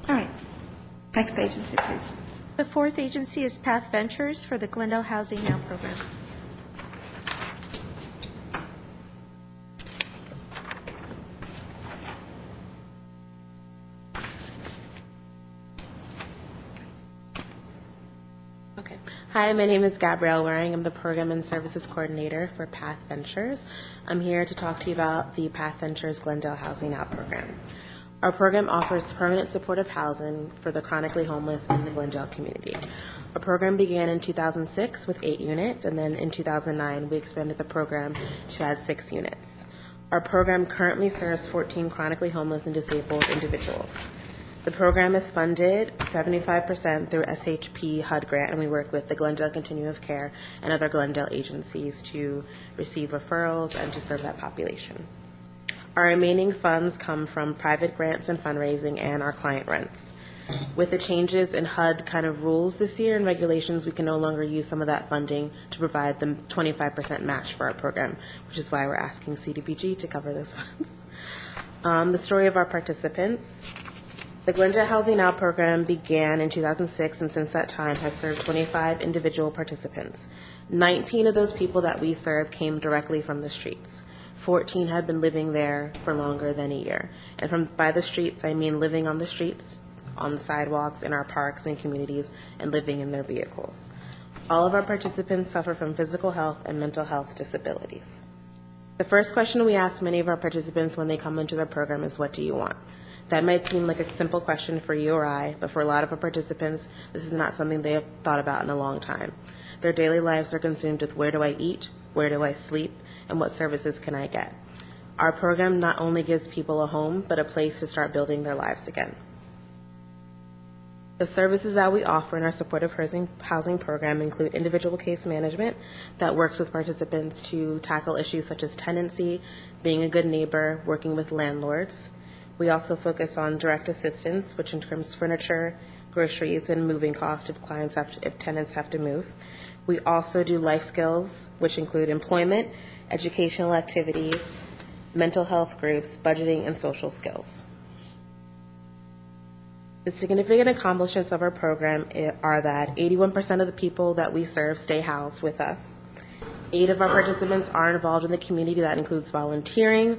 All right. Next agency, please. The 4th agency is Path Ventures for the Glendale Housing Now program. Okay. Hi, my name is Gabrielle Waring. I'm the Program and Services Coordinator for Path Ventures. I'm here to talk to you about the Path Ventures Glendale Housing Now program. Our program offers permanent supportive housing for the chronically homeless in the Glendale community. Our program began in 2006 with 8 units, and then in 2009 we expanded the program to add 6 units. Our program currently serves 14 chronically homeless and disabled individuals. The program is funded 75% through SHP HUD grant, and we work with the Glendale Continuum of Care and other Glendale agencies to receive referrals and to serve that population. Our remaining funds come from private grants and fundraising and our client rents. With the changes in HUD kind of rules this year and regulations, we can no longer use some of that funding to provide the 25% match for our program, which is why we're asking CDBG to cover those funds. The story of our participants. The Glendale Housing Now program began in 2006, and since that time has served 25 individual participants. 19 of those people that we serve came directly from the streets. 14 had been living there for longer than a year. And by the streets, I mean living on the streets, on the sidewalks, in our parks and communities, and living in their vehicles. All of our participants suffer from physical health and mental health disabilities. The first question we ask many of our participants when they come into their program is, what do you want? That might seem like a simple question for you or I, but for a lot of our participants, this is not something they have thought about in a long time. Their daily lives are consumed with, where do I eat, where do I sleep, and what services can I get? Our program not only gives people a home, but a place to start building their lives again. The services that we offer in our supportive housing program include individual case management that works with participants to tackle issues such as tenancy, being a good neighbor, working with landlords. We also focus on direct assistance, which includes furniture, groceries, and moving costs if tenants have to move. We also do life skills, which include employment, educational activities, mental health groups, budgeting, and social skills. The significant accomplishments of our program are that 81% of the people that we serve stay housed with us. 8 of our participants are involved in the community. That includes volunteering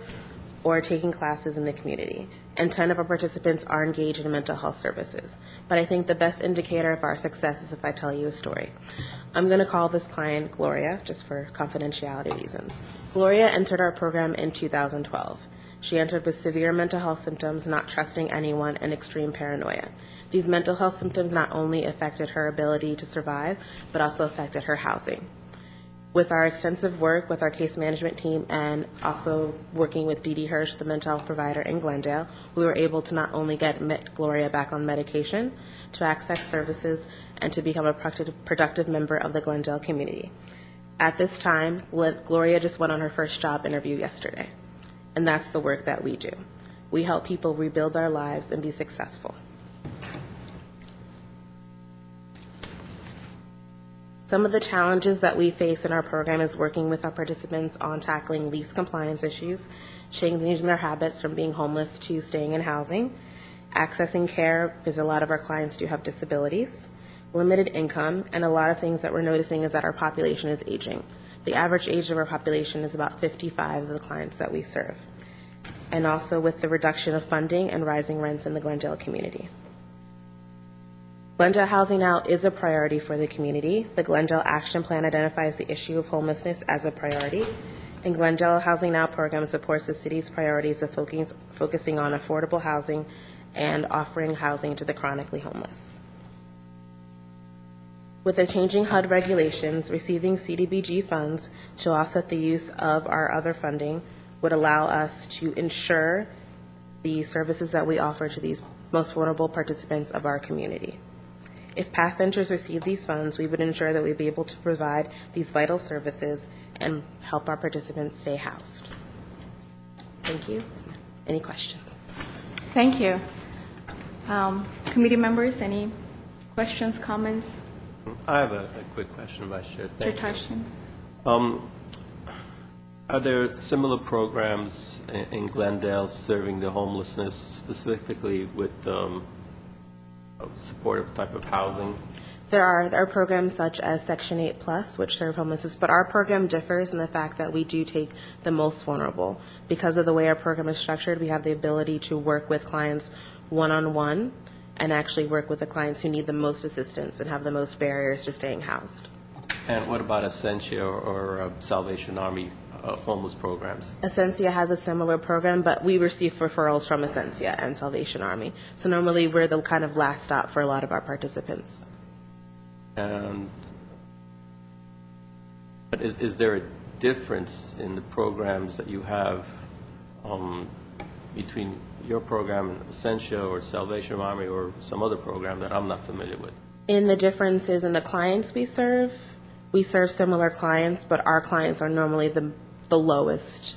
or taking classes in the community. and 10 of our participants are engaged in mental health services. But I think the best indicator of our success is if I tell you a story. I'm going to call this client Gloria, just for confidentiality reasons. Gloria entered our program in 2012. She entered with severe mental health symptoms, not trusting anyone, and extreme paranoia. These mental health symptoms not only affected her ability to survive, but also affected her housing. With our extensive work with our case management team and also working with Dee Dee Hirsch, the mental health provider in Glendale, we were able to not only get Gloria back on medication, to access services, and to become a productive member of the Glendale community. At this time, Gloria just went on her first job interview yesterday, and that's the work that we do. We help people rebuild their lives and be successful. Some of the challenges that we face in our program is working with our participants on tackling lease compliance issues, changing their habits from being homeless to staying in housing, accessing care, because a lot of our clients do have disabilities, limited income, and a lot of things that we're noticing is that our population is aging. The average age of our population is about 55 of the clients that we serve, and also with the reduction of funding and rising rents in the Glendale community. Glendale Housing Now is a priority for the community. The Glendale Action Plan identifies the issue of homelessness as a priority, and Glendale Housing Now program supports the city's priorities of focusing on affordable housing and offering housing to the chronically homeless. With the changing HUD regulations, receiving CDBG funds to offset the use of our other funding would allow us to ensure the services that we offer to these most vulnerable participants of our community. If Path Ventures receive these funds, we would ensure that we'd be able to provide these vital services and help our participants stay housed. Thank you. Any questions? Thank you. Committee members, any questions, comments? I have a quick question, Vice Chair. Thank you. Are there similar programs in Glendale serving the homelessness, specifically with supportive type of housing? There are programs such as Section 8 Plus, which serve homelessness, but our program differs in the fact that we do take the most vulnerable. Because of the way our program is structured, we have the ability to work with clients one-on-one and actually work with the clients who need the most assistance and have the most barriers to staying housed. And what about Essentia or Salvation Army homeless programs? Essentia has a similar program, but we receive referrals from Essentia and Salvation Army. So normally we're the kind of last stop for a lot of our participants. But is there a difference in the programs that you have between your program and Essentia or Salvation Army or some other program that I'm not familiar with? In the differences in the clients we serve similar clients, but our clients are normally the lowest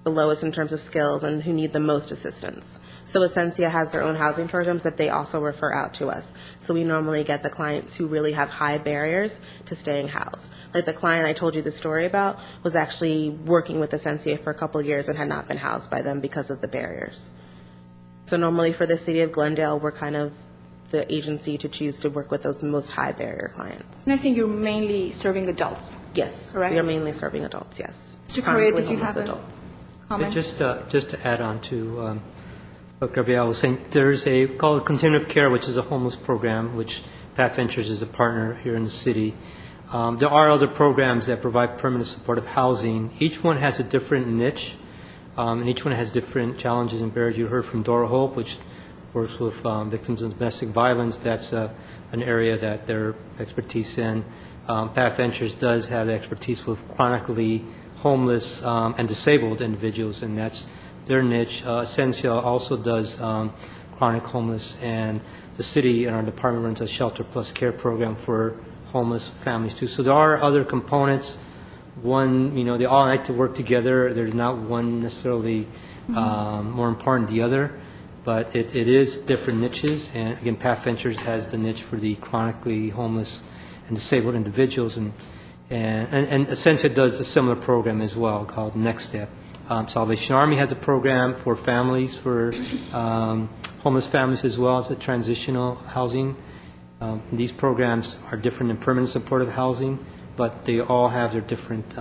in terms of skills and who need the most assistance. So Essentia has their own housing programs that they also refer out to us. So we normally get the clients who really have high barriers to staying housed. Like the client I told you the story about was actually working with Essentia for a couple of years and had not been housed by them because of the barriers. So normally for the city of Glendale, we're kind of the agency to choose to work with those most high barrier clients. And I think you're mainly serving adults. Yes, correct? We are mainly serving adults, yes. Mr. Correa, did you have a comment? Just to add on to what Gabrielle was saying, there's called Continuum of Care, which is a homeless program, which Path Ventures is a partner here in the city. There are other programs that provide permanent supportive housing. Each one has a different niche, and each one has different challenges and barriers. You heard from Dora Hope, which works with victims of domestic violence. That's an area that their expertise in. Path Ventures does have expertise with chronically homeless and disabled individuals, and that's their niche. Essentia also does chronic homeless, and the city and our department runs a shelter plus care program for homeless families too. So there are other components. One, they all like to work together. There's not one necessarily more important than the other, but it is different niches. And again, Path Ventures has the niche for the chronically homeless and disabled individuals, and Essentia does a similar program as well called Next Step. Salvation Army has a program for families, for homeless families as well as a transitional housing. These programs are different than permanent supportive housing, but they all have their different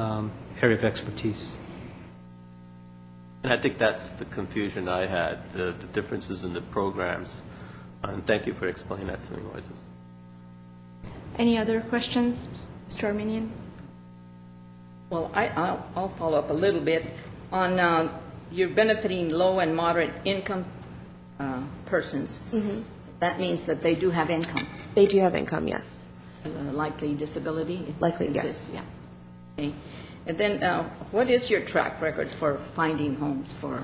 area of expertise. And I think that's the confusion I had, the differences in the programs. And thank you for explaining that to me, Moises. Any other questions, Mr. Armenian? Well, I'll follow up a little bit on you're benefiting low and moderate income persons. Mm-hmm. That means that they do have income. They do have income, yes. Likely disability? Likely, exists? yes. Yeah. Okay. And then what is your track record for finding homes for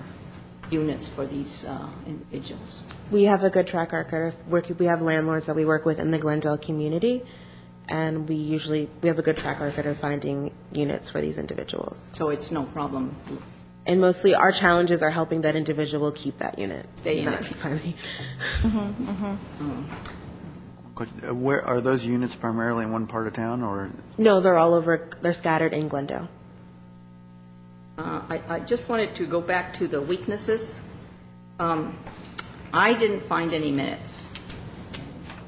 units for these individuals? We have a good track record of working. We have landlords that we work with in the Glendale community, and we have a good track record of finding units for these individuals. So it's no problem. And mostly our challenges are helping that individual keep that unit. Stay in it. Finally. Where are those units primarily in one part of town, or? No, they're all over. They're scattered in Glendale. I just wanted to go back to the weaknesses. I didn't find any minutes.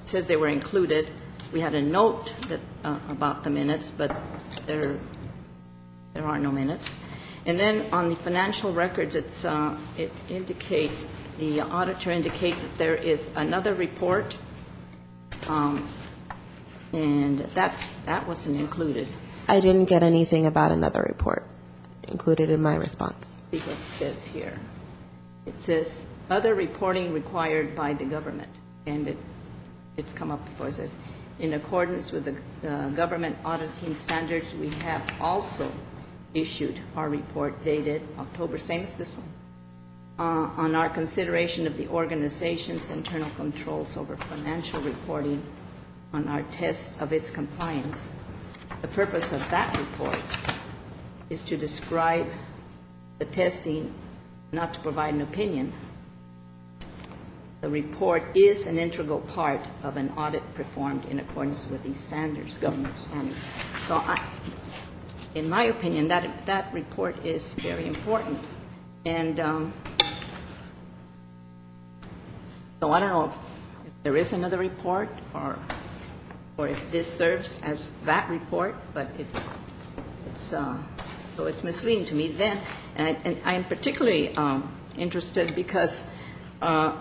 It says they were included. We had a note that about the minutes, but there are no minutes. And then on the financial records, it indicates, the auditor indicates that there is another report, and that wasn't included. I didn't get anything about another report included in my response. See what it says here. It says, other reporting required by the government. And it's come up before. It says, in accordance with the government auditing standards, we have also issued our report dated October, same as this one, on our consideration of the organization's internal controls over financial reporting, on our test of its compliance. The purpose of that report is to describe the testing, not to provide an opinion. The report is an integral part of an audit performed in accordance with these standards, government standards. So in my opinion, that report is very important. And so I don't know if there is another report or if this serves as that report, but so it's misleading to me then. And I'm particularly interested because as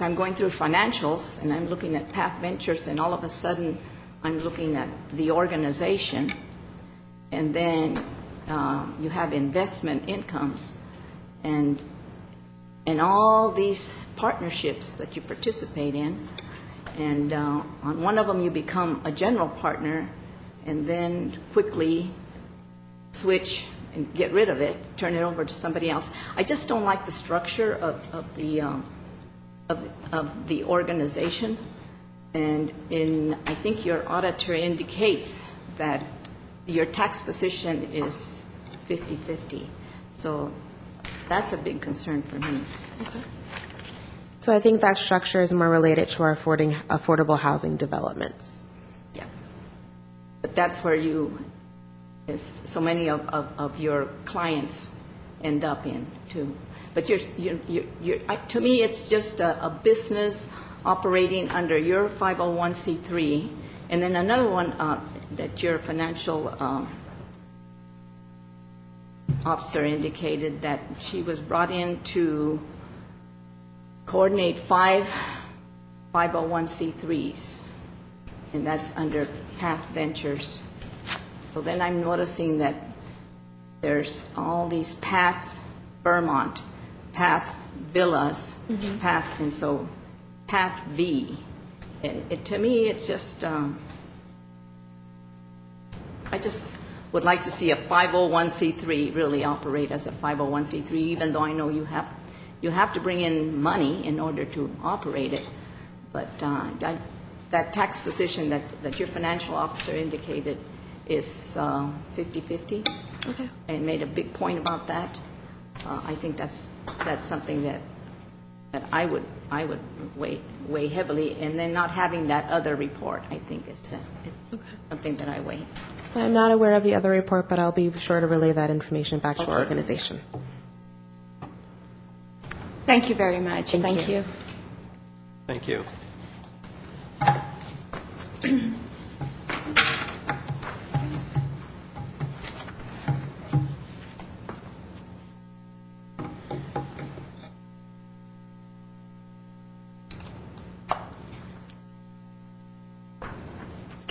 I'm going through financials and I'm looking at Path Ventures, and all of a sudden I'm looking at the organization, and then you have investment incomes and all these partnerships that you participate in, and on one of them you become a general partner and then quickly switch and get rid of it, turn it over to somebody else. I just don't like the structure of the organization, and I think your auditor indicates that your tax position is 50-50. So that's a big concern for me. Okay. So I think that structure is more related to our affordable housing developments. Yeah. But that's where so many of your clients end up in, too. But to me, it's just a business operating under your 501c3, and then another one that your financial officer indicated that she was brought in to coordinate 5 501c3s, and that's under Path Ventures. So then I'm noticing that there's all these Path Vermont, Path Villas, Path, and so Path V. And to me, it's just, I just would like to see a 501c3 really operate as a 501c3, even though I know you have to bring in money in order to operate it. But that tax position that your financial officer indicated is 50-50, okay, and made a big point about that. I think that's something that I would weigh heavily, and then not having that other report, I think it's okay, something that I weigh. So I'm not aware of the other report, but I'll be sure to relay that information back to our organization. Thank you very much. Thank you. Thank you.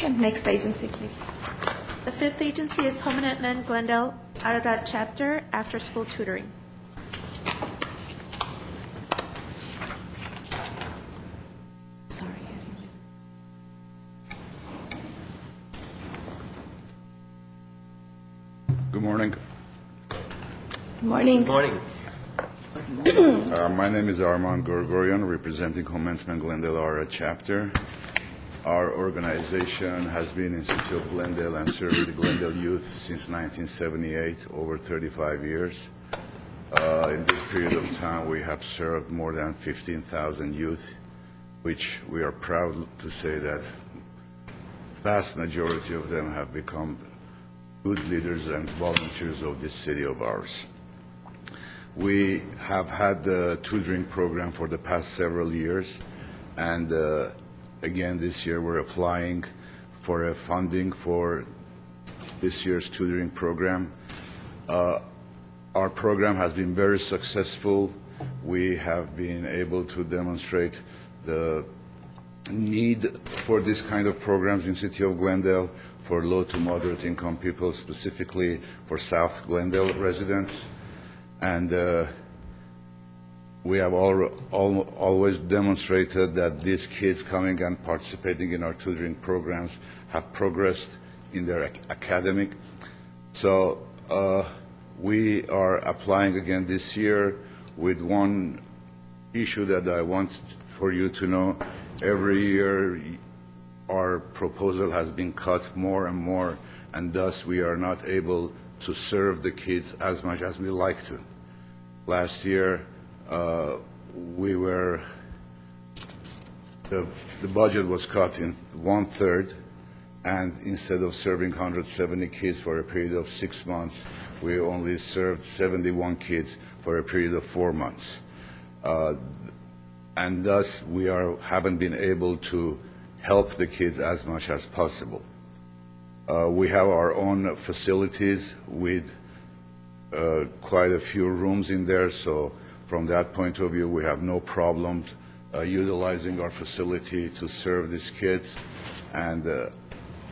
Okay, next agency, please. The fifth agency is Homelessness Glendale Untitled Chapter, after-school tutoring. Good morning. Morning. Good morning. My name is Armand Gorgorian, representing Homelessness Glendale Area Chapter. Our organization has been in the city of Glendale and serving the Glendale youth since 1978, over 35 years. In this period of time, we have served more than 15,000 youth, which we are proud to say that vast majority of them have become good leaders and volunteers of this city of ours. We have had the tutoring program for the past several years, and again this year we're applying for a funding for this year's tutoring program. Our program has been very successful. We have been able to demonstrate the need for this kind of programs in the city of Glendale for low to moderate income people, specifically for South Glendale residents. And we have always demonstrated that these kids coming and participating in our tutoring programs have progressed in their academic. So we are applying again this year with one issue that I want for you to know. Every year our proposal has been cut more and more, and thus we are not able to serve the kids as much as we like to. Last year, the budget was cut in 1/3, and instead of serving 170 kids for a period of 6 months, we only served 71 kids for a period of 4 months. And thus, we haven't been able to help the kids as much as possible. We have our own facilities with quite a few rooms in there, so from that point of view, we have no problem utilizing our facility to serve these kids. And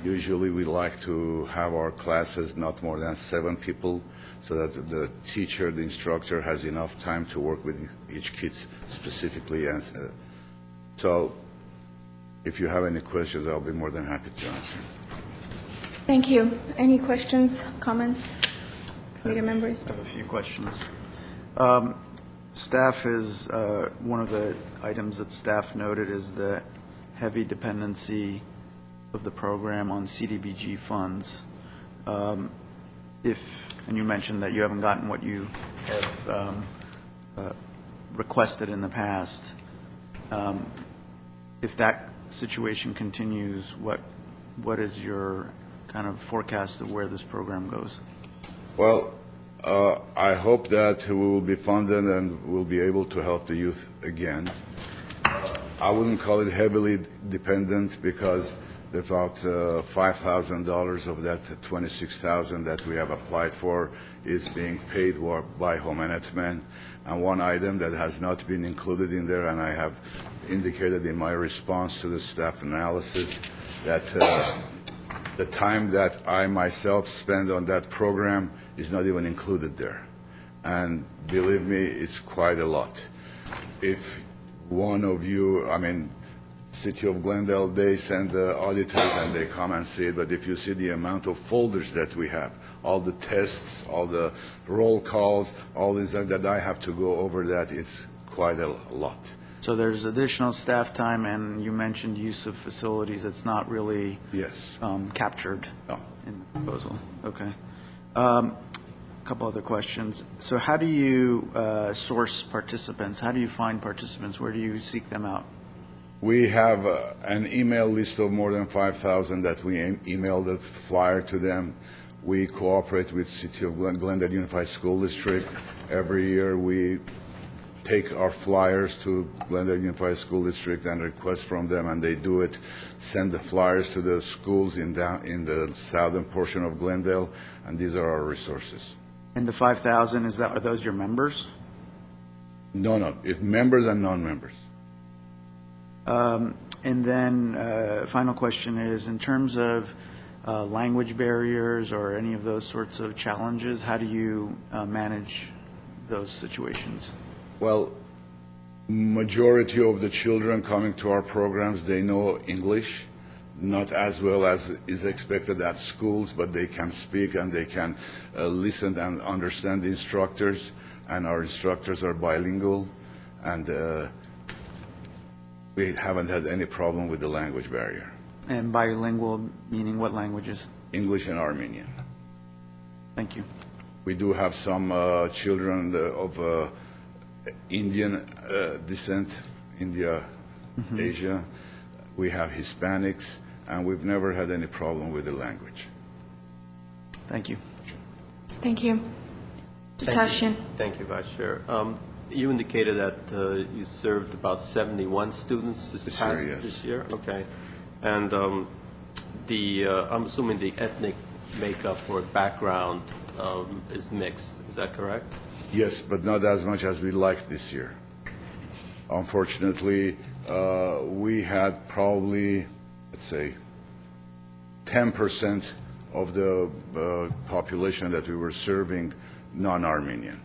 usually we like to have our classes not more than 7 people, so that the teacher, the instructor, has enough time to work with each kid specifically. And so if you have any questions, I'll be more than happy to answer. Thank you. Any questions, comments? Committee members? I have a few questions. Staff is, one of the items that staff noted is the heavy dependency of the program on CDBG funds. And you mentioned that you haven't gotten what you have requested in the past. If that situation continues, what is your kind of forecast of where this program goes? Well, I hope that we will be funded and we'll be able to help the youth again. I wouldn't call it heavily dependent, because about $5,000 of that $26,000 that we have applied for is being paid by Homelessness. And one item that has not been included in there, and I have indicated in my response to the staff analysis, that the time that I myself spend on that program is not even included there. And believe me, it's quite a lot. If one of you, City of Glendale, they send the auditors and they come and see it, but if you see the amount of folders that we have, all the tests, all the roll calls, all this that I have to go over that, it's quite a lot. So there's additional staff time, and you mentioned use of facilities. It's not really captured in the proposal. Okay. A couple other questions. So how do you source participants? How do you find participants? Where do you seek them out? We have an email list of more than 5,000 that we email the flyer to them. We cooperate with City of Glendale Unified School District. Every year we take our flyers to Glendale Unified School District and request from them, and they do it, send the flyers to the schools in the southern portion of Glendale, and these are our resources. And the 5,000, are those your members? No, it's members and non-members. And then, final question is, in terms of language barriers or any of those sorts of challenges, how do you manage those situations? Well, majority of the children coming to our programs, they know English, not as well as is expected at schools, but they can speak and they can listen and understand the instructors, and our instructors are bilingual, and we haven't had any problem with the language barrier. And bilingual meaning what languages? English and Armenian. Thank you. We do have some children of Indian descent, India, Asia. We have Hispanics, and we've never had any problem with the language. Thank you. Thank you. Tashin. Thank you, Vice Chair. You indicated that you served about 71 students this year. Okay. And I'm assuming the ethnic makeup or background is mixed. Is that correct? Yes, but not as much as we liked this year. Unfortunately, we had probably, let's say, 10% of the population that we were serving non-Armenian.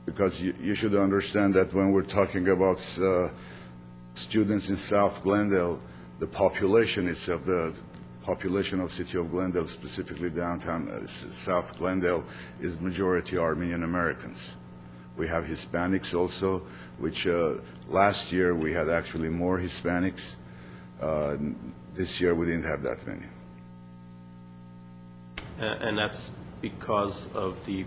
Because you should understand that when we're talking about students in South Glendale, the population itself, the population of City of Glendale, specifically downtown South Glendale, is majority Armenian Americans. We have Hispanics also, which last year we had actually more Hispanics. This year we didn't have that many. And that's because of the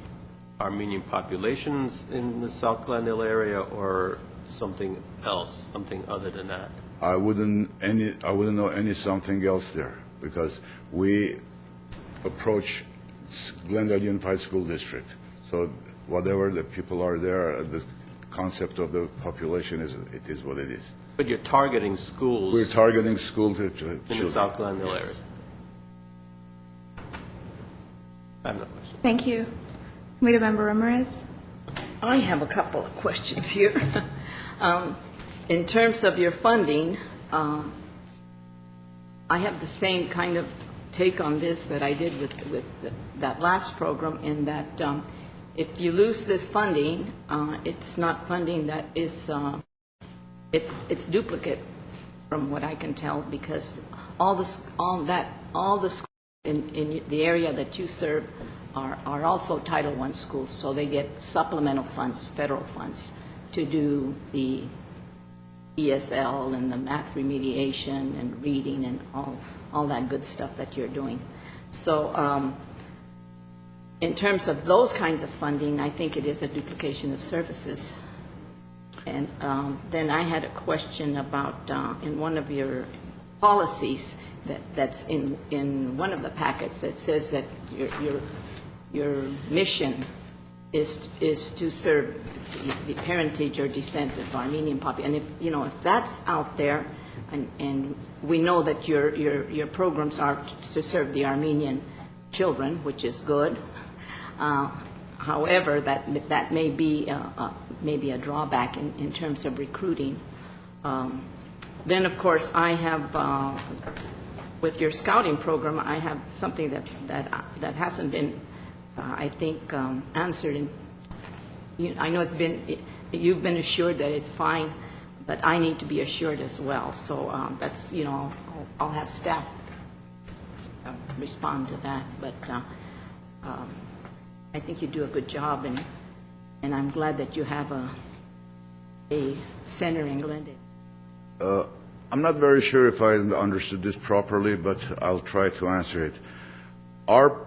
Armenian populations in the South Glendale area, or something else, something other than that? I wouldn't know any something else there, because we approach Glendale Unified School District. So whatever the people are there, the concept of the population it is what it is. But you're targeting schools. We're targeting school to children. In the South Glendale area. I have no question. Thank you. Committee Member Ramirez. I have a couple of questions here. In terms of your funding, I have the same kind of take on this that I did with that last program, in that if you lose this funding, it's not funding that is, it's duplicate from what I can tell, because all the schools in the area that you serve are also Title I schools, so they get supplemental funds, federal funds, to do the ESL and the math remediation and reading and all that good stuff that you're doing. So in terms of those kinds of funding, I think it is a duplication of services. And then I had a question about in one of your policies that's in one of the packets that says that your mission is to serve the parentage or descent of Armenian population. And if that's out there, and we know that your programs are to serve the Armenian children, which is good. However, that may be maybe a drawback in terms of recruiting. Then, of course, I have with your scouting program, I have something that hasn't been, I think, answered. I know you've been assured that it's fine, but I need to be assured as well. So that's, I'll have staff respond to that. But I think you do a good job, and I'm glad that you have a center in Glendale. I'm not very sure if I understood this properly, but I'll try to answer it. Our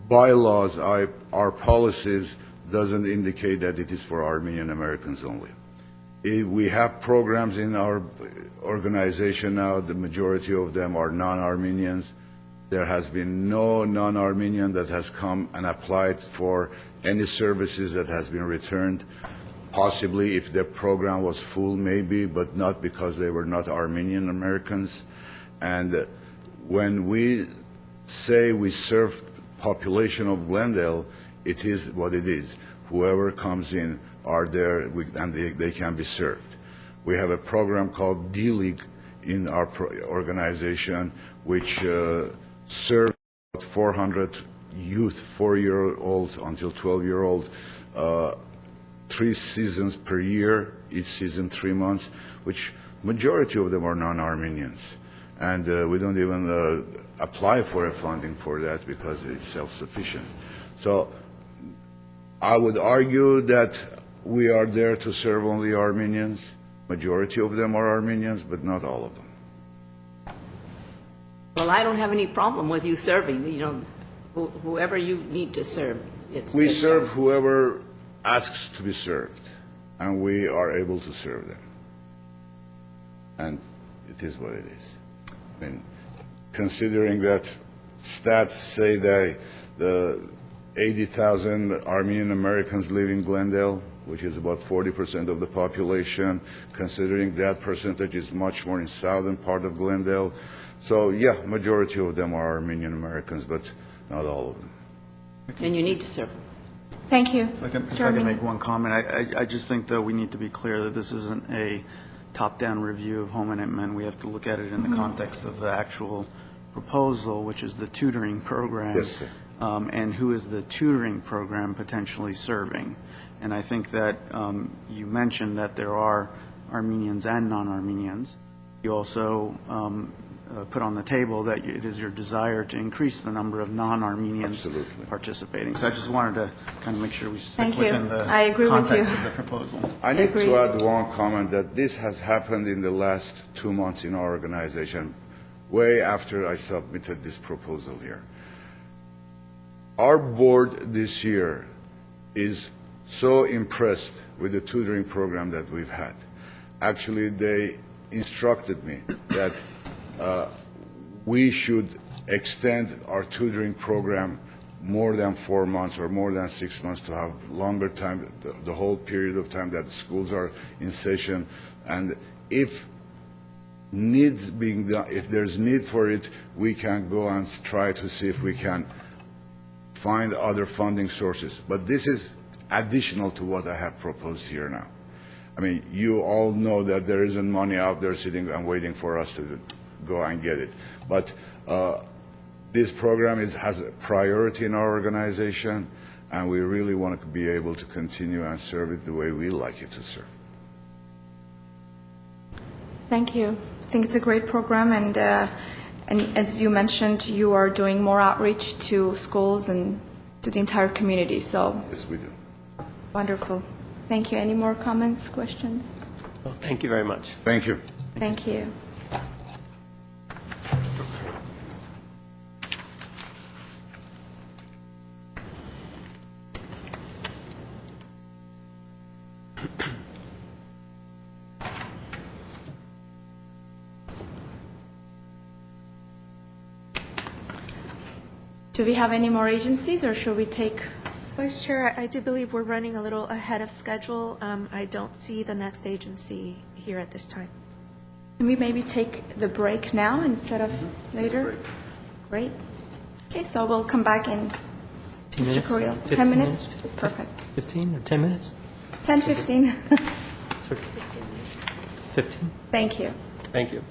bylaws, our policies doesn't indicate that it is for Armenian Americans only. We have programs in our organization now. The majority of them are non-Armenians. There has been no non-Armenian that has come and applied for any services that has been returned. Possibly if their program was full, maybe, but not because they were not Armenian Americans. And when we say we serve population of Glendale, it is what it is. whoever comes in are there and they can be served. We have a program called D-League in our organization, which serves 400 youth, 4-year-old until 12-year-old, 3 seasons per year, each season 3 months, which majority of them are non-Armenians. And we don't even apply for a funding for that because it's self-sufficient. So I would argue that we are there to serve only Armenians. Majority of them are Armenians, but not all of them. Well, I don't have any problem with you serving, whoever you need to serve. We serve whoever asks to be served, and we are able to serve them. And it is what it is. I mean, considering that stats say that the 80,000 Armenian Americans live in Glendale, which is about 40% of the population, considering that percentage is much more in southern part of Glendale. So, yeah, majority of them are Armenian Americans, but not all of them. And you need to serve them. Thank you. If I can make one comment, I just think that we need to be clear that this isn't a top-down review of home and men. We have to look at it in the context of the actual proposal, which is the tutoring program. Yes, sir. And who is the tutoring program potentially serving. And I think that you mentioned that there are Armenians and non-Armenians. You also put on the table that it is your desire to increase the number of non-Armenians participating. So I just wanted to kind of make sure we stick within the context of the proposal. I need to add one comment that this has happened in the last 2 months in our organization, way after I submitted this proposal here. Our board this year is so impressed with the tutoring program that we've had. Actually, they instructed me that we should extend our tutoring program more than 4 months or more than 6 months to have longer time, the whole period of time that the schools are in session. And if needs being done, if there's need for it, we can go and try to see if we can find other funding sources. But this is additional to what I have proposed here now. I mean, you all know that there isn't money out there sitting and waiting for us to go and get it. But this program has a priority in our organization, and we really want to be able to continue and serve it the way we like it to serve. Thank you. I think it's a great program, and as you mentioned, you are doing more outreach to schools and to the entire community. So yes, we do. Wonderful. Thank you. Any more comments, questions? Well, thank you very much. Thank you. Thank you. Do we have any more agencies, or should we take? Vice Chair, I do believe we're running a little ahead of schedule. I don't see the next agency here at this time. Can we maybe take the break now instead of later? Great. Okay, so we'll come back in. Mr. Coriel, 10 minutes? Perfect. 15 or 10 minutes? 10, 15. 15. Thank you. Thank you.